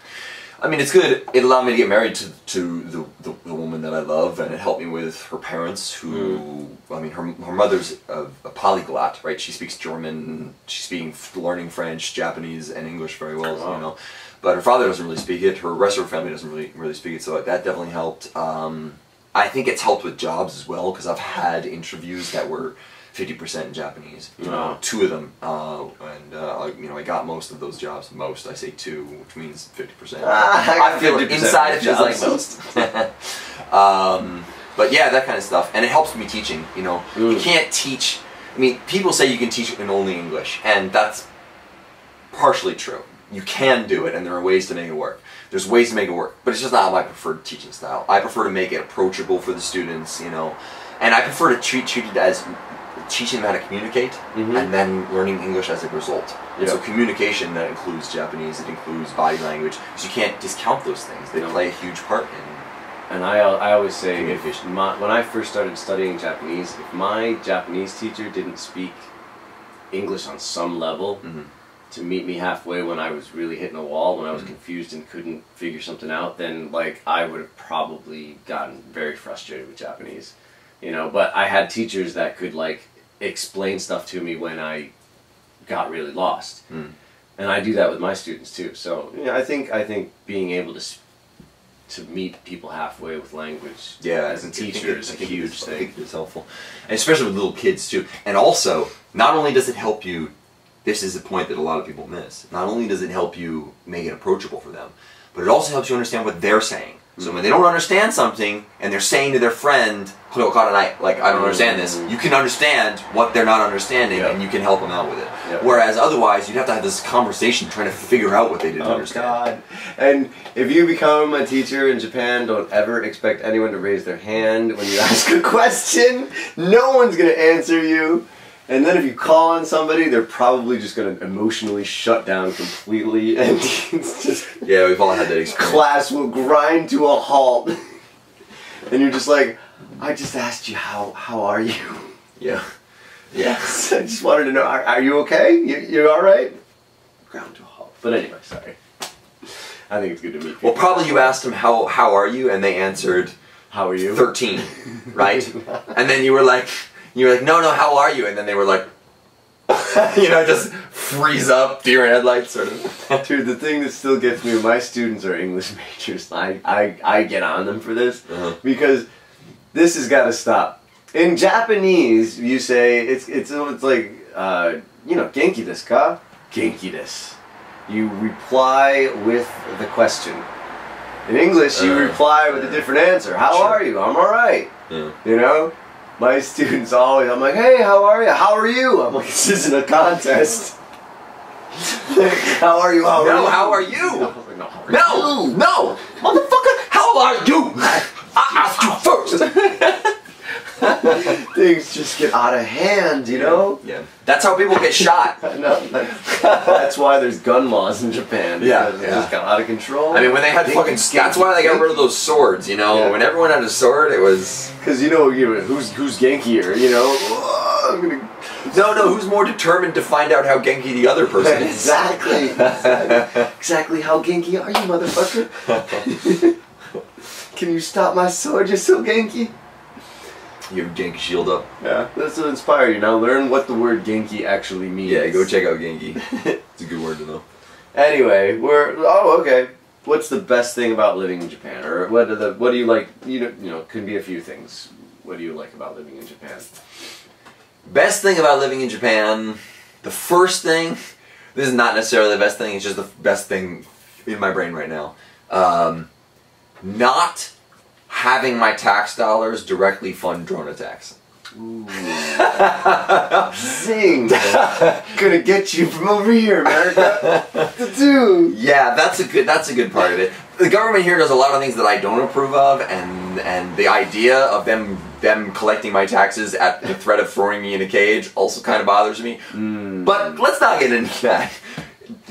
I mean, it's good. It allowed me to get married to the woman that I love, and it helped me with her parents, who, I mean, her mother's a polyglot, right? She speaks German, she's learning French, Japanese, and English very well, you know. But her father doesn't really speak it. Her rest of her family doesn't really speak it, so that definitely helped. I think it's helped with jobs as well, because I've had interviews that were 50% in Japanese. Wow. 2 of them, I got most of those jobs. Most, I say 2, which means 50%. I feel it inside. It feels like most. But yeah, that kind of stuff, and it helps me teaching. You can't teach. I mean, people say you can teach in only English, and that's partially true. You can do it, and there are ways to make it work. There's ways to make it work, but it's just not my preferred teaching style. I prefer to make it approachable for the students, and I prefer to treat it as teaching them how to communicate, and then learning English as a result. And so communication, that includes Japanese, it includes body language, so you can't discount those things. They play a huge part in. And I always say, when I first started studying Japanese, if my Japanese teacher didn't speak English on some level to meet me halfway when I was really hitting a wall, when I was confused and couldn't figure something out, then I would have probably gotten very frustrated with Japanese. But I had teachers that could explain stuff to me when I got really lost. And I do that with my students too. So I think being able to meet people halfway with language as a teacher is a huge thing. I think it's helpful. And especially with little kids too. And also, not only does it help you, this is a point that a lot of people miss, not only does it help you make it approachable for them, but it also helps you understand what they're saying. So when they don't understand something, and they're saying to their friend, I don't understand this, you can understand what they're not understanding, and you can help them out with it. Whereas otherwise, you'd have to have this conversation trying to figure out what they didn't understand. God. And if you become a teacher in Japan, don't ever expect anyone to raise their hand when you ask a question. No one's going to answer you. And then if you call on somebody, they're probably just going to emotionally shut down completely, and it's just... Yeah, we've all had that experience. Class will grind to a halt. And you're just like, I just asked you, how are you? Yeah. Yes, I just wanted to know, are you okay? You alright? Ground to a halt. But anyway, sorry. I think it's good to meet people. Well, probably you asked them, how are you? And they answered, how are you? 13, right? And then you were like, no, how are you? And then they were like, just freeze up, deer in headlights, sort of. Dude, the thing that still gets me, my students are English majors. I get on them for this, because this has got to stop. In Japanese, you say, it's like, genki desu ka? Genki desu. You reply with the question. In English, you reply with a different answer. How are you? I'm alright. My students always, I'm like, hey, how are you? How are you? I'm like, this isn't a contest. How are you? How are you? No, motherfucker, how are you? I asked you first. Things just get out of hand, Yeah. That's how people get shot. That's why there's gun laws in Japan. Because it just got out of control. I mean, when they had that's why they got rid of those swords, When everyone had a sword, it was... Because, who's gankier, No, who's more determined to find out how genki the other person is? Exactly. Exactly how genki are you, motherfucker? Can you stop my sword? You're so genki. You have Genki shield up. Yeah, that's what inspired you. Now learn what the word Genki actually means. Yeah, go check out Genki. It's a good word to know. Anyway, okay. What's the best thing about living in Japan? Or what do you like, could be a few things. What do you like about living in Japan? Best thing about living in Japan, the first thing, this is not necessarily the best thing, it's just the best thing in my brain right now. Not having my tax dollars directly fund drone attacks. Ooh. Zing! Gonna get you from over here, America. Dude. Yeah, that's a good part of it. The government here does a lot of things that I don't approve of, and the idea of them collecting my taxes at the threat of throwing me in a cage also kind of bothers me. But let's not get into that.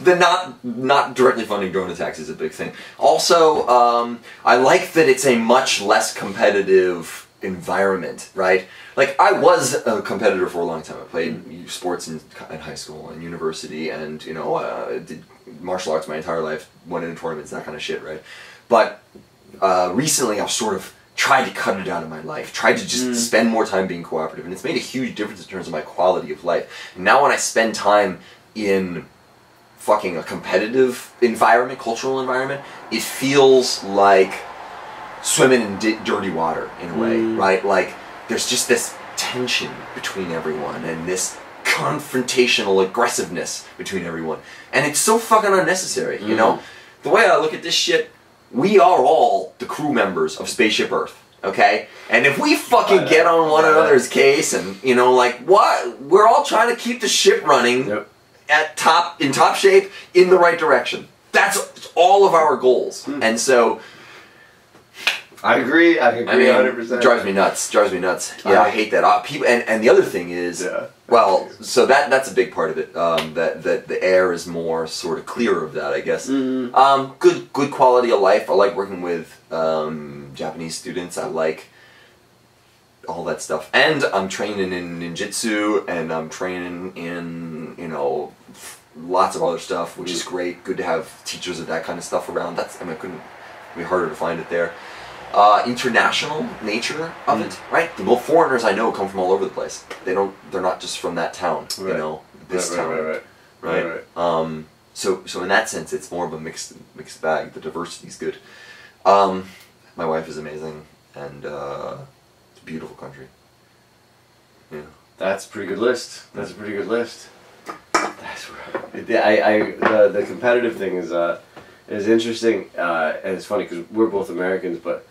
The not directly funding drone attacks is a big thing. Also, I like that it's a much less competitive environment, right? Like, I was a competitor for a long time. I played sports in high school and university, and did martial arts my entire life, went into tournaments, that kind of shit, right? But recently, I've sort of tried to cut it out of my life, tried to just spend more time being cooperative, and it's made a huge difference in terms of my quality of life. And now when I spend time in fucking a competitive environment, cultural environment, it feels like swimming in dirty water in a way, right? Like, there's just this tension between everyone and this confrontational aggressiveness between everyone. And it's so fucking unnecessary, you know? The way I look at this shit, we are all the crew members of Spaceship Earth, okay? And if we fucking get on one another's case and, you know, like, what? We're all trying to keep the ship running in top shape in the right direction. That's all of our goals. And so... I agree 100%. Drives me nuts. Yeah, I hate that. People, and the other thing is, well, so that's a big part of it. That the air is more sort of clear of that, I guess. Good quality of life. I like working with Japanese students. I like all that stuff. And I'm training in ninjutsu, and I'm training in, you know, lots of other stuff, which is great. Good to have teachers of that kind of stuff around. It couldn't be harder to find it there. International nature of it, right? The foreigners I know come from all over the place. They're not just from that town, you know, this town, right? So in that sense, it's more of a mixed bag. The diversity's good. My wife is amazing, and it's a beautiful country. Yeah, that's a pretty good list. That's the competitive thing is interesting, and it's funny because we're both Americans, but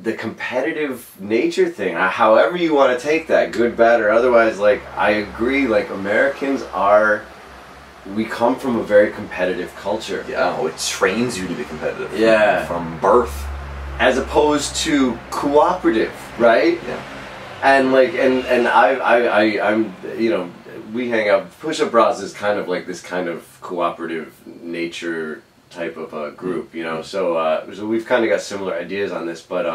the competitive nature thing, however you want to take that, good, bad, or otherwise, like, I agree, like, we come from a very competitive culture. Yeah, it trains you to be competitive. Yeah. From birth. As opposed to cooperative, right? Yeah. And, like, and I'm, you know, we hang out, Push-Up Bras is kind of like this kind of cooperative nature type of a group, you know, so we've kind of got similar ideas on this, but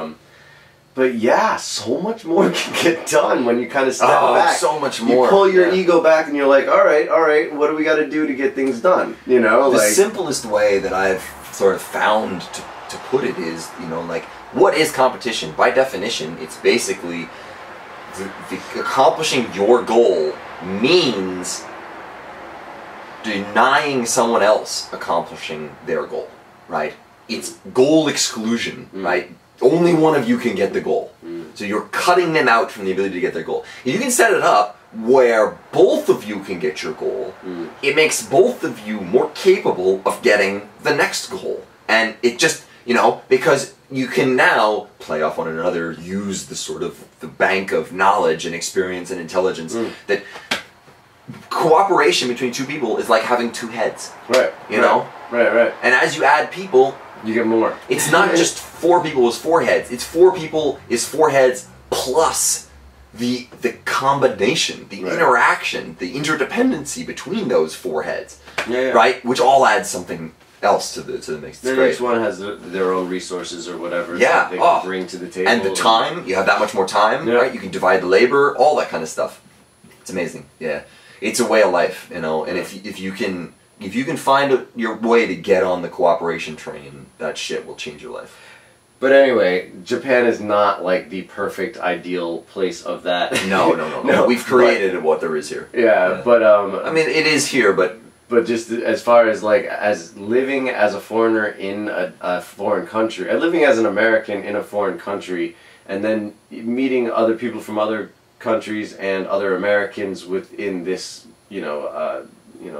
yeah, so much more can get done when you kind of step back. So much more. You pull your ego back and you're like, all right, what do we got to do to get things done, you know? The simplest way that I've sort of found to put it is, you know, like, what is competition? By definition, it's basically the accomplishing your goal means denying someone else accomplishing their goal, right? It's goal exclusion, right? Only one of you can get the goal. So you're cutting them out from the ability to get their goal. If you can set it up where both of you can get your goal, it makes both of you more capable of getting the next goal. And it just, you know, because you can now play off one another, use the sort of the bank of knowledge and experience and intelligence that cooperation between two people is like having two heads. Right. You know? Right. And as you add people, you get more. It's not just four people is four heads. It's four people is four heads plus the combination, the interaction, the interdependency between those four heads. Right? Which all adds something else to the mix. Each one has their own resources or whatever that they can bring to the table. And the time, you have that much more time, right? You can divide the labor, all that kind of stuff. It's amazing. Yeah. It's a way of life, you know, and if you can find your way to get on the cooperation train, that shit will change your life. But anyway, Japan is not like the perfect ideal place of that. No. We've created what there is here. Yeah, but I mean, it is here, but just as far as like as living as a foreigner in a foreign country, living as an American in a foreign country, and then meeting other people from other countries and other Americans within this,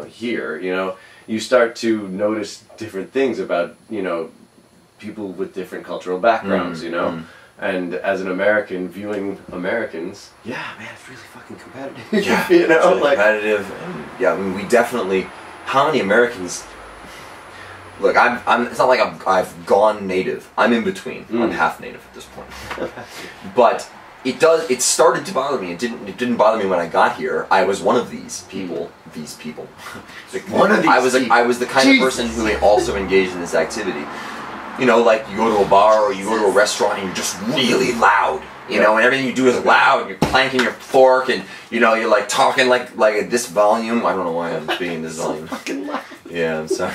here, you start to notice different things about, people with different cultural backgrounds, and as an American viewing Americans, yeah, man, it's really fucking competitive. Yeah, it's really competitive. And yeah, I mean, we definitely. How many Americans? Look, I'm. It's not like I've gone native. I'm in between. I'm half native at this point. But it started to bother me. It didn't bother me when I got here. I was one of these people. These people. One of these. I was the kind of person who also engaged in this activity. Like you go to a bar or you go to a restaurant and you're just really loud. And everything you do is loud. You're clanking your fork, and you're like talking like at this volume. I don't know why I'm being this volume. Fucking loud. Yeah, I'm sorry.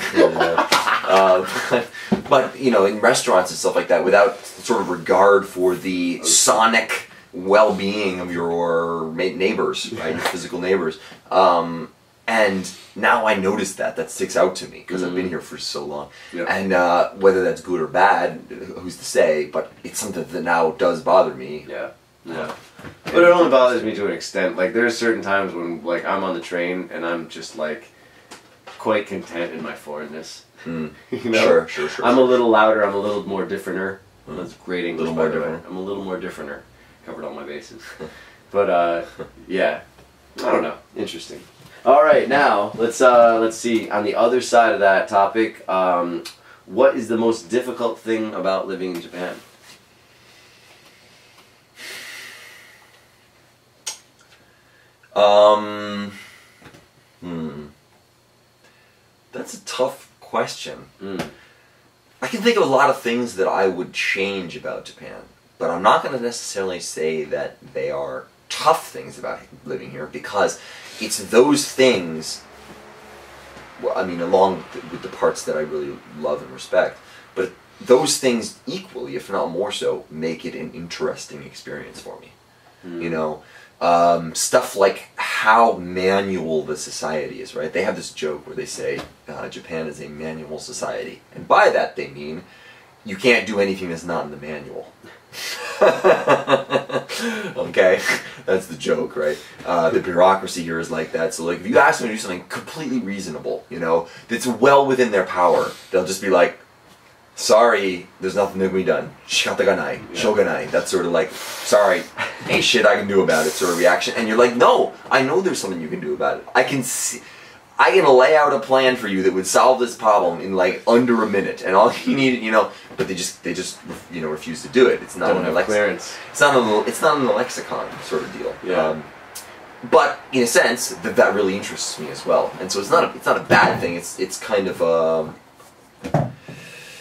But in restaurants and stuff like that, without sort of regard for the sonic well-being of your neighbors, right, your physical neighbors. And now I notice that sticks out to me because I've been here for so long. Yep. And whether that's good or bad, who's to say? But it's something that now does bother me. Yeah. But it only bothers me to an extent. Like, there's certain times when, like, I'm on the train and I'm just, like, quite content in my foreignness. Mm. You know? Sure. I'm a little louder, I'm a little more differenter. Mm. That's great English, Little more by the way. different. I'm a little more differenter. Covered all my bases. But, yeah. I don't know. Interesting. Alright, now, let's see. On the other side of that topic, what is the most difficult thing about living in Japan? That's a tough question. Mm. I can think of a lot of things that I would change about Japan, but I'm not going to necessarily say that they are tough things about living here, because it's those things, well, I mean, along with the parts that I really love and respect, but those things equally, if not more so, make it an interesting experience for me. Mm. You know, stuff like how manual the society is, right? They have this joke where they say Japan is a manual society, and by that they mean you can't do anything that's not in the manual. Okay, that's the joke, right? The bureaucracy here is like that. So, like, if you ask them to do something completely reasonable, you know, that's well within their power, they'll just be like, "Sorry, there's nothing that can be done. Shikataganai, shogunai." That's sort of like, "Sorry, ain't shit I can do about it," sort of reaction. And you're like, "No, I know there's something you can do about it. I can lay out a plan for you that would solve this problem in like under a minute, and all you need, you know." But they just you know, refuse to do it. It's not Don't have clearance. It's not in the lexicon sort of deal. Yeah. But in a sense, that really interests me as well. And so it's not a bad thing. It's kind of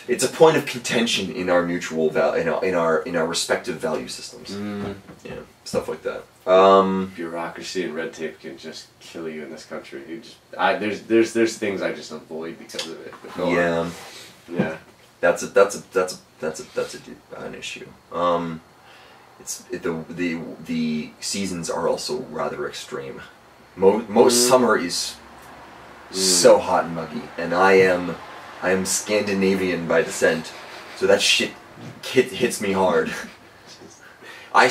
it's a point of contention in our mutual in our respective value systems. Mm. Yeah, stuff like that. Bureaucracy and red tape can just kill you in this country. You just, there's things I just avoid because of it. But Yeah. Yeah. That's an issue. The seasons are also rather extreme. Most summer is so hot and muggy, and I am Scandinavian by descent, so that shit hits me hard. I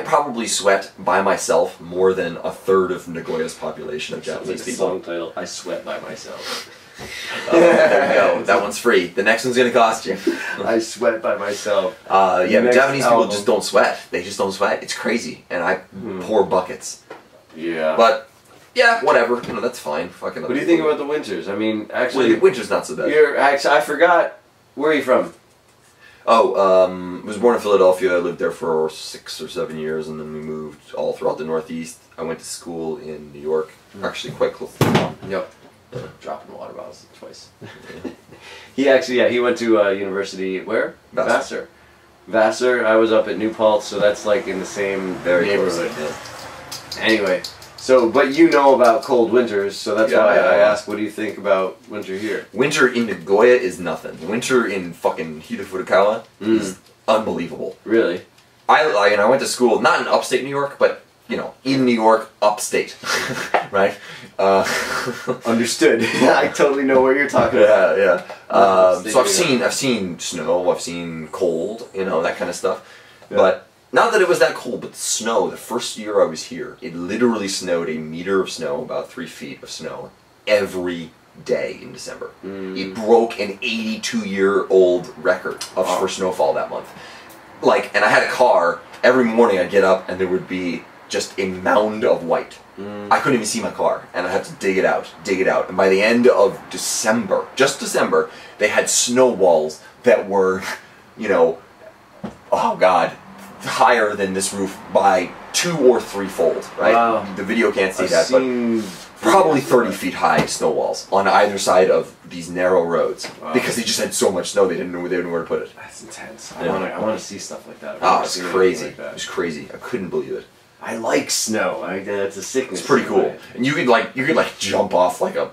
probably sweat by myself more than a third of Nagoya's population of Japanese people. Song title: I sweat by myself. There you go. That one's free. The next one's gonna cost you. I sweat by myself. Yeah, but Japanese people just don't sweat. They just don't sweat. It's crazy, and I pour buckets. Yeah. But yeah, whatever. You know, that's fine. Fucking. What do you think about the winters? I mean, actually, well, the winter's not so bad. I forgot. Where are you from? Oh, I was born in Philadelphia. I lived there for 6 or 7 years, and then we moved all throughout the Northeast. I went to school in New York, actually quite close to town. Yep. Dropping water bottles twice. He went to university where? Vassar. Vassar. I was up at New Paltz, so that's like in the same neighborhood. Yeah. Anyway, so but you know about cold winters, so that's why I asked, what do you think about winter here? Winter in Nagoya is nothing. Winter in fucking Hida Furukawa is unbelievable. Really? I went to school not in upstate New York, but you know, in New York, upstate, right? Understood. I totally know what you're talking about. Yeah. So I've seen snow, I've seen cold, you know, that kind of stuff. Yeah. But not that it was that cold, but the snow. The first year I was here, it literally snowed a meter of snow, about 3 feet of snow, every day in December. It broke an 82-year-old record for snowfall that month. Like, and I had a car. Every morning I'd get up and there would be just a mound of white. I couldn't even see my car, and I had to dig it out. And by the end of December, just December, they had snow walls that were, you know, oh god, higher than this roof by 2 or 3-fold, right? Wow. The video can't see that, but probably 30 feet high snow walls on either side of these narrow roads. Wow. Because they just had so much snow they didn't know where to put it. That's intense. I want to see stuff like that. Oh, it's crazy. It was crazy. I couldn't believe it. I like snow. It's a sickness. It's pretty cool. And you could jump off like a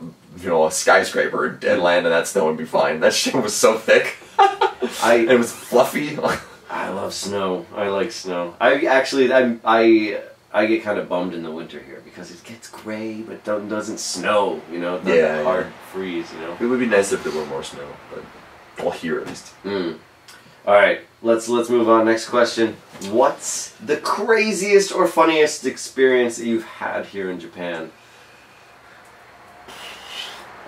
skyscraper and land in that snow and be fine. That shit was so thick. And it was fluffy. I love snow. I like snow. I get kind of bummed in the winter here because it gets gray but doesn't snow, you know, hard freeze, you know. It would be nice if there were more snow, but well, here at least. All right, let's move on. Next question. What's the craziest or funniest experience that you've had here in Japan?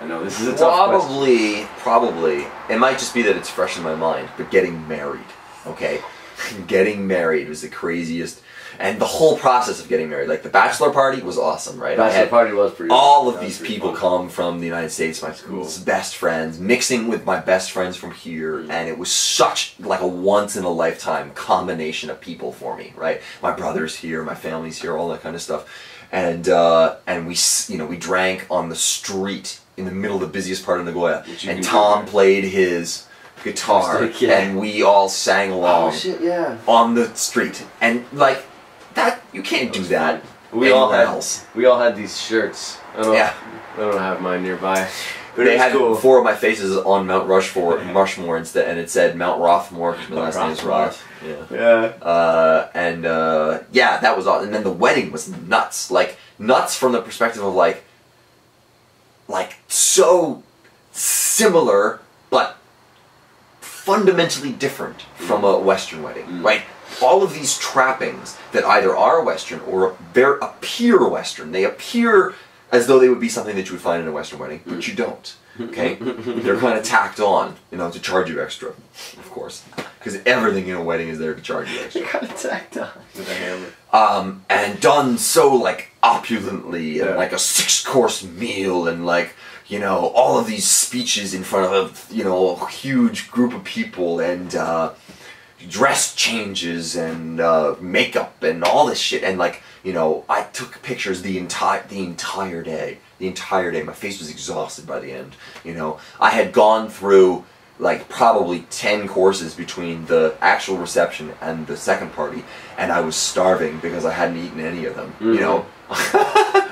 I know this is a tough question. Probably. It might just be that it's fresh in my mind, but getting married, okay? Getting married was the craziest. And the whole process of getting married, like the bachelor party was awesome, right? Bachelor party was pretty all of that these was pretty people fun. come from the United States, my best friends, mixing with my best friends from here, and it was such like a once in a lifetime combination of people for me, right? My brother's here, my family's here, all that kind of stuff, and we drank on the street in the middle of the busiest part of Nagoya, and Tom played his guitar, and we all sang along on the street, and like. That you can't do that. We all had these shirts. I don't have mine nearby. But they had cool. 4 of my faces on Mount Rushmore instead, and it said Mount Rothmore because my last name is Roth. Yeah, that was awesome. And then the wedding was nuts, like nuts from the perspective of like so similar but fundamentally different from a Western wedding, right? All of these trappings that either are Western or appear Western. They appear as though they would be something that you would find in a Western wedding, but you don't. Okay? They're kind of tacked on, to charge you extra, of course. Because everything in a wedding is there to charge you extra. Kind of tacked on with a hammer. And done so like opulently, and like a 6-course meal, and like all of these speeches in front of a huge group of people, and dress changes and makeup and all this shit, and like I took pictures the entire day. My face was exhausted by the end. I had gone through like probably 10 courses between the actual reception and the second party, and I was starving because I hadn't eaten any of them.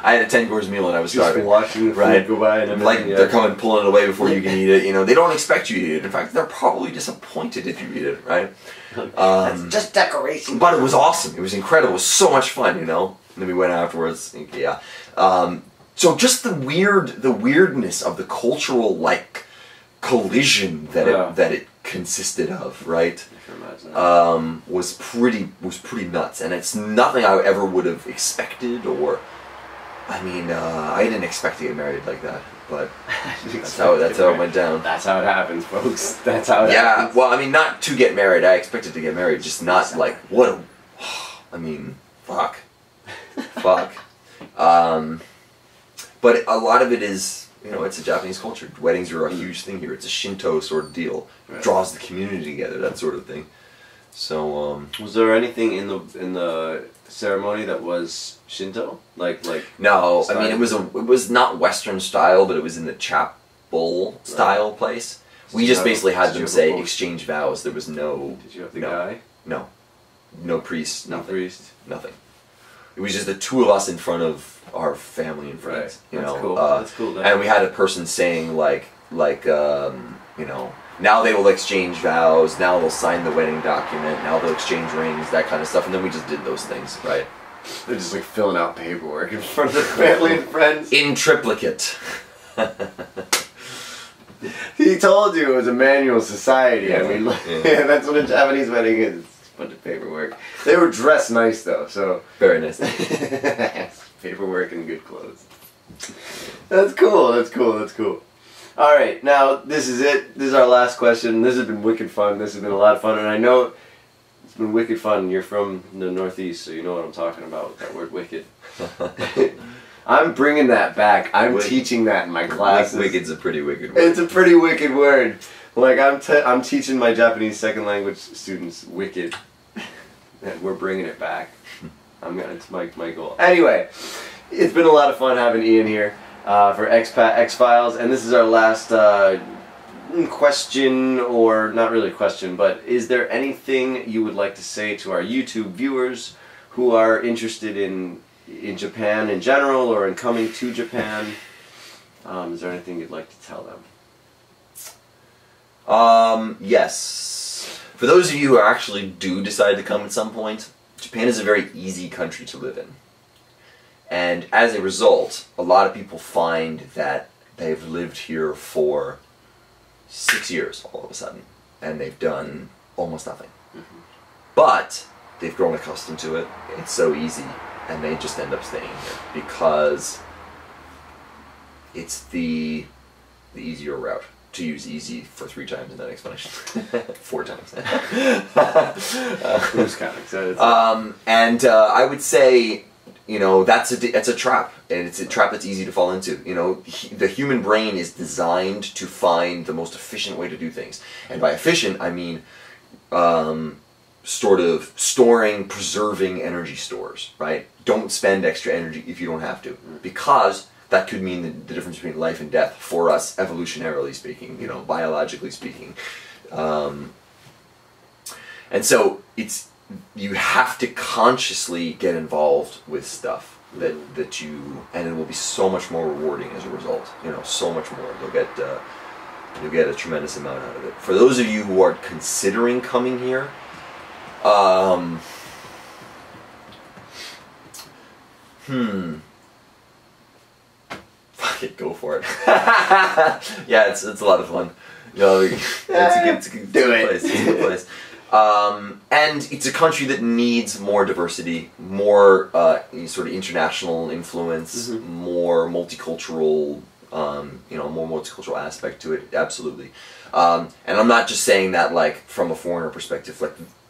I had a 10-course meal and I was starving. Just watching the food go by and like they're coming pulling it away before you can eat it. They don't expect you to eat it. In fact, they're probably disappointed if you eat it, right? That's just decoration. But it was awesome. It was incredible. It was so much fun, And then we went afterwards. Yeah. So just the weirdness of the cultural like collision that it consisted of, right? I can imagine. Was pretty nuts, and it's nothing I ever would have expected, or I didn't expect to get married like that, but that's how it went down. That's how it happens, folks. That's how it happens. Yeah, well, not to get married. I expected to get married, just not like fuck. But a lot of it is, it's a Japanese culture. Weddings are a huge thing here. It's a Shinto sort of deal. It draws the community together, that sort of thing. So, was there anything in the ceremony that was Shinto? Like no, it was not Western style, but it was in the chapel style place. We just basically had them say exchange vows. There was no. Did you have the guy? No, no priest. Nothing. No priest. Nothing. It was just the 2 of us in front of our family and friends. That's cool. That's cool. And we had a person saying now they will exchange vows, now they'll sign the wedding document, now they'll exchange rings, that kind of stuff, and then we just did those things, right? They're just like filling out paperwork in front of their family and friends. In triplicate. He told you it was a manual society. That's what a Japanese wedding is. It's a bunch of paperwork. They were dressed nice though, so. Very nice. Paperwork and good clothes. That's cool. Alright, now this is it. This is our last question. This has been wicked fun. This has been a lot of fun, and I know it's been wicked fun. You're from the Northeast, so you know what I'm talking about with that word wicked. I'm bringing that back. I'm teaching that in my classes. Wicked's a pretty wicked word. It's a pretty wicked word. Like I'm teaching my Japanese second language students wicked, and we're bringing it back. It's my goal. Anyway, it's been a lot of fun having Ian here for Expat X-Files, and this is our last question, or not really a question, but is there anything you would like to say to our YouTube viewers who are interested in Japan in general, or in coming to Japan? Is there anything you'd like to tell them? Yes. For those of you who actually do decide to come at some point, Japan is a very easy country to live in. And as a result, a lot of people find that they've lived here for 6 years all of a sudden. And they've done almost nothing. But they've grown accustomed to it. It's so easy, and they just end up staying here because it's the easier route. To use easy for 3 times in that explanation. 4 times. Who's counting? So I would say, you know, it's a trap, and it's a trap that's easy to fall into. You know, the human brain is designed to find the most efficient way to do things, and by efficient I mean sort of preserving energy stores. Right? Don't spend extra energy if you don't have to, because that could mean the difference between life and death for us, evolutionarily speaking, you know, biologically speaking. And so you have to consciously get involved with stuff and it will be so much more rewarding as a result. You know, so much more. You'll get a tremendous amount out of it. For those of you who are considering coming here, Fuck it, go for it. Yeah, it's a lot of fun. You know, it's a good place. It's a good place. And it's a country that needs more diversity, more sort of international influence, more multicultural, more multicultural aspect to it. Absolutely. And I'm not just saying that like from a foreigner perspective.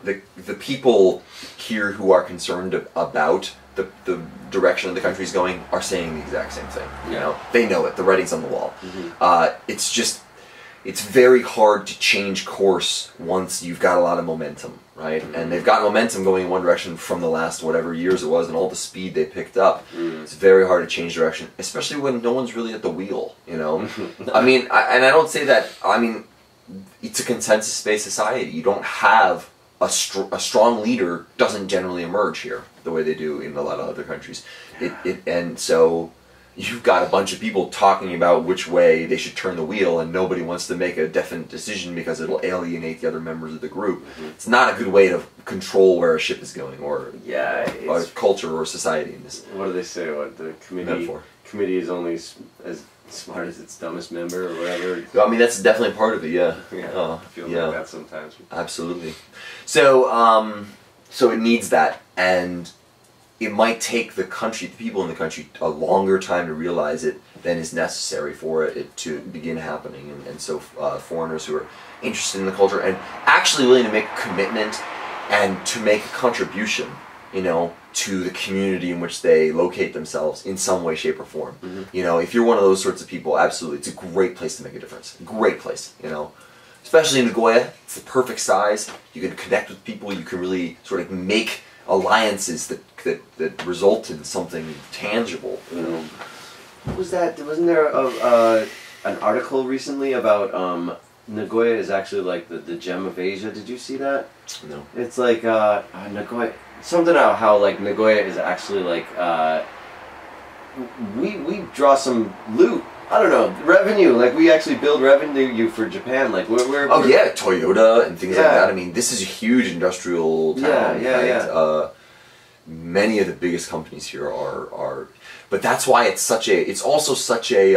Like the people here who are concerned about the direction of the country's going are saying the exact same thing. You know, they know it. The writing's on the wall. It's very hard to change course once you've got a lot of momentum, right? And they've got momentum going in one direction from the last whatever years it was, and all the speed they picked up. It's very hard to change direction, especially when no one's really at the wheel. You know, I mean, I don't say that. I mean, it's a consensus-based society. You don't have a strong leader doesn't generally emerge here the way they do in a lot of other countries. And so you've got a bunch of people talking about which way they should turn the wheel, and nobody wants to make a definite decision because it'll alienate the other members of the group. It's not a good way to control where a ship is going, or a culture or society in this. What do they say? What the committee is only as smart as its dumbest member, or whatever. I mean, that's definitely part of it. Yeah. I feel like that sometimes. Absolutely. So, so it needs that, and it might take the people in the country a longer time to realize it than is necessary for it to begin happening. And so foreigners who are interested in the culture and actually willing to make a commitment and to make a contribution, you know, to the community in which they locate themselves in some way, shape, or form. You know, if you're one of those sorts of people, absolutely, it's a great place to make a difference. Great place, you know. Especially in Nagoya, it's the perfect size. You can connect with people. You can really sort of make alliances that result in something tangible. You know. What was that? Wasn't there an article recently about Nagoya is actually like the gem of Asia? Did you see that? No. It's like Nagoya. Something about how like Nagoya is actually like we draw some loot. I don't know, revenue. Like we actually build revenue for Japan. Like we're oh yeah, Toyota and things like that. I mean, this is a huge industrial town. Yeah. Many of the biggest companies here are, but that's why it's such a. It's also such a.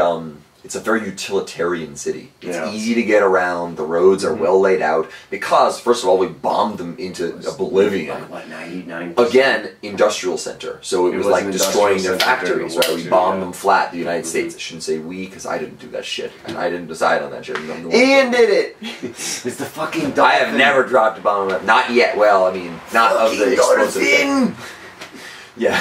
It's a very utilitarian city. It's easy to get around. The roads are well laid out because, first of all, we bombed them into oblivion. Like what, 99%? Again, industrial center. So it was like destroying their factories, right? We bombed them flat. The United States. I shouldn't say we because I didn't do that shit. And I didn't decide on that shit. Ian did it. It's the fucking dolphin. I have never dropped a bomb on that. Not yet. Well, I mean, not fucking of the explosive thing. Yeah.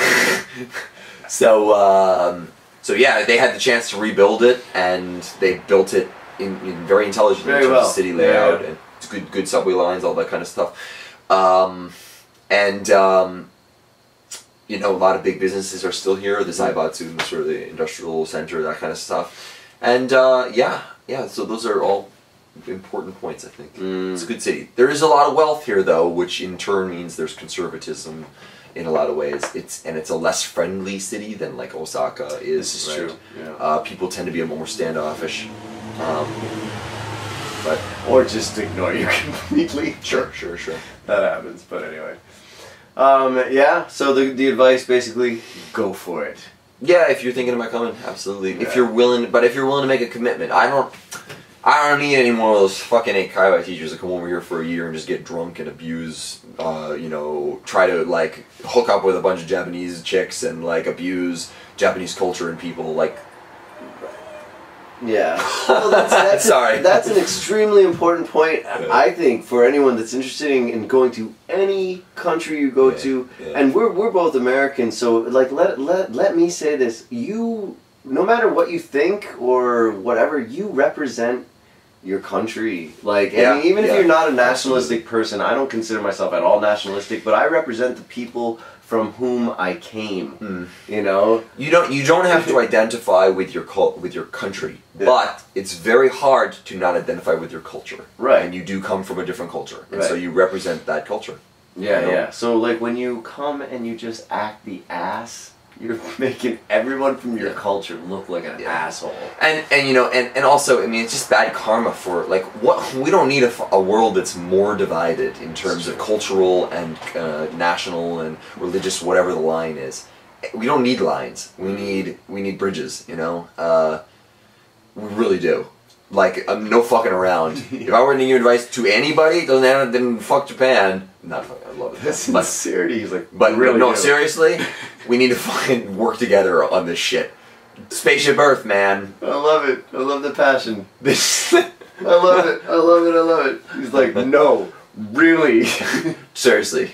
So yeah, they had the chance to rebuild it, and they built it in very intelligently in terms of city layout and it's good subway lines, all that kind of stuff. You know, a lot of big businesses are still here. The Zaibatsu, sort of the industrial center, that kind of stuff. And so those are all important points, I think. It's a good city. There is a lot of wealth here, though, which in turn means there's conservatism. In a lot of ways, it's a less friendly city than like Osaka is. This is true. People tend to be a more standoffish, or just ignore you completely. Sure. That happens. But anyway, So the advice basically, go for it. Yeah, if you're thinking about coming, absolutely. Yeah. If you're willing to make a commitment, I don't need any more of those fucking Aikido teachers that come over here for a year and just get drunk and abuse, you know, try to, like, hook up with a bunch of Japanese chicks and, like, abuse Japanese culture and people, like... Yeah. Well, that's Sorry. That's an extremely important point, I think, for anyone that's interested in going to any country you go to. Yeah. And we're both Americans, so, like, let me say this. You, no matter what you think or whatever, you represent your country. Like, I mean, even if you're not a nationalistic person, I don't consider myself at all nationalistic, but I represent the people from whom I came. You know, you don't have to identify with your country, but it's very hard to not identify with your culture. Right. And you do come from a different culture, and so you represent that culture. Yeah, you know? Yeah. So, like, when you come and you just act the ass, you're making everyone from your culture look like an asshole. And you know, and also, I mean, it's just bad karma for, like, what we don't need a world that's more divided in terms of cultural and national and religious, whatever the line is. We don't need lines. We need bridges. You know, we really do. Like, no fucking around. If I were to give advice to anybody, then fuck Japan. Not fucking, I love it. That's sincerity. He's like, but really no, seriously, we need to fucking work together on this shit. Spaceship Earth, man. I love it. I love the passion. I love it. I love it. I love it. He's like, no, really. Seriously.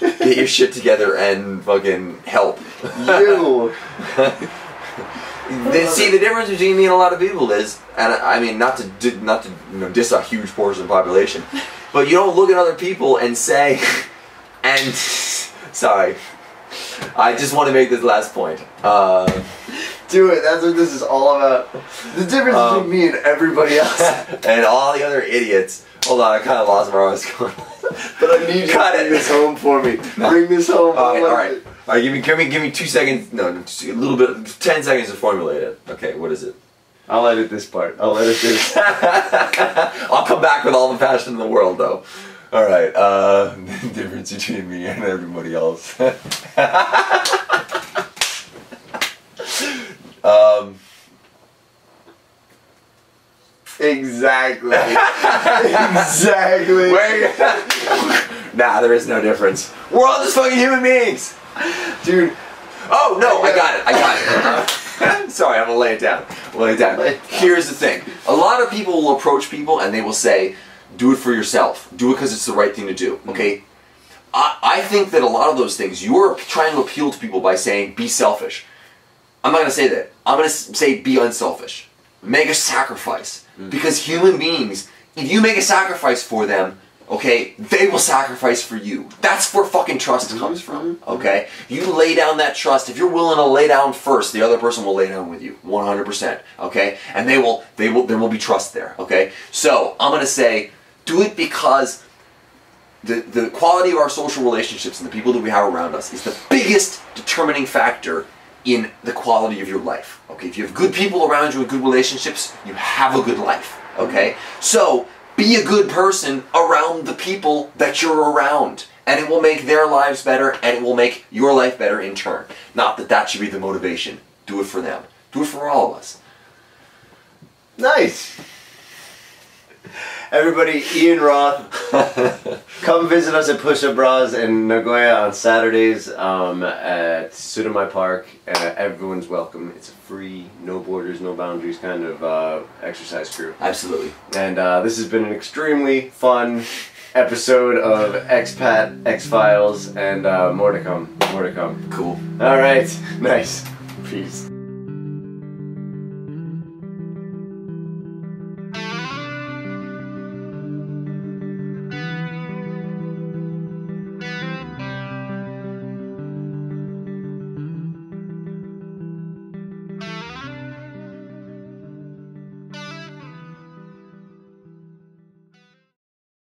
Get your shit together and fucking help. You. See, the difference between me and a lot of people is, and I mean, not to you know, diss a huge portion of the population, but you don't look at other people and say, and sorry, I just want to make this last point. Do it. That's what this is all about. The difference between me and everybody else, and all the other idiots. Hold on, I kind of lost where I was going. But I need you to bring this home for me. Bring this home. All right. All right, give me 2 seconds. No, just a little bit. 10 seconds to formulate it. Okay, what is it? I'll edit this part. I'll edit this. I'll come back with all the passion in the world, though. All right. The difference between me and everybody else. Exactly. Exactly. Nah, there is no difference. We're all just fucking human beings. Dude. Oh, no, I got it. Sorry, I'm gonna lay it down. Here's the thing. A lot of people will approach people and they will say, do it for yourself. Do it because it's the right thing to do. Okay? I think that a lot of those things, you're trying to appeal to people by saying, be selfish. I'm not gonna say that. I'm gonna say, be unselfish. Make a sacrifice. Because human beings, if you make a sacrifice for them, okay, they will sacrifice for you. That's where fucking trust comes from, okay? You lay down that trust. If you're willing to lay down first, the other person will lay down with you, 100%, okay? And there will be trust there, okay? So, I'm gonna say, do it because the quality of our social relationships and the people that we have around us is the biggest determining factor in the quality of your life, okay? If you have good people around you and good relationships, you have a good life, okay? So, be a good person around the people that you're around, and it will make their lives better, and it will make your life better in turn. Not that that should be the motivation. Do it for them. Do it for all of us. Nice. Everybody, Ian Roth, come visit us at Push Up Bras in Nagoya on Saturdays at Tsurumai Park. Everyone's welcome. It's a free, no borders, no boundaries kind of exercise crew. Absolutely. And this has been an extremely fun episode of Expat, X-Files, and more to come. More to come. Cool. All right. Nice. Peace.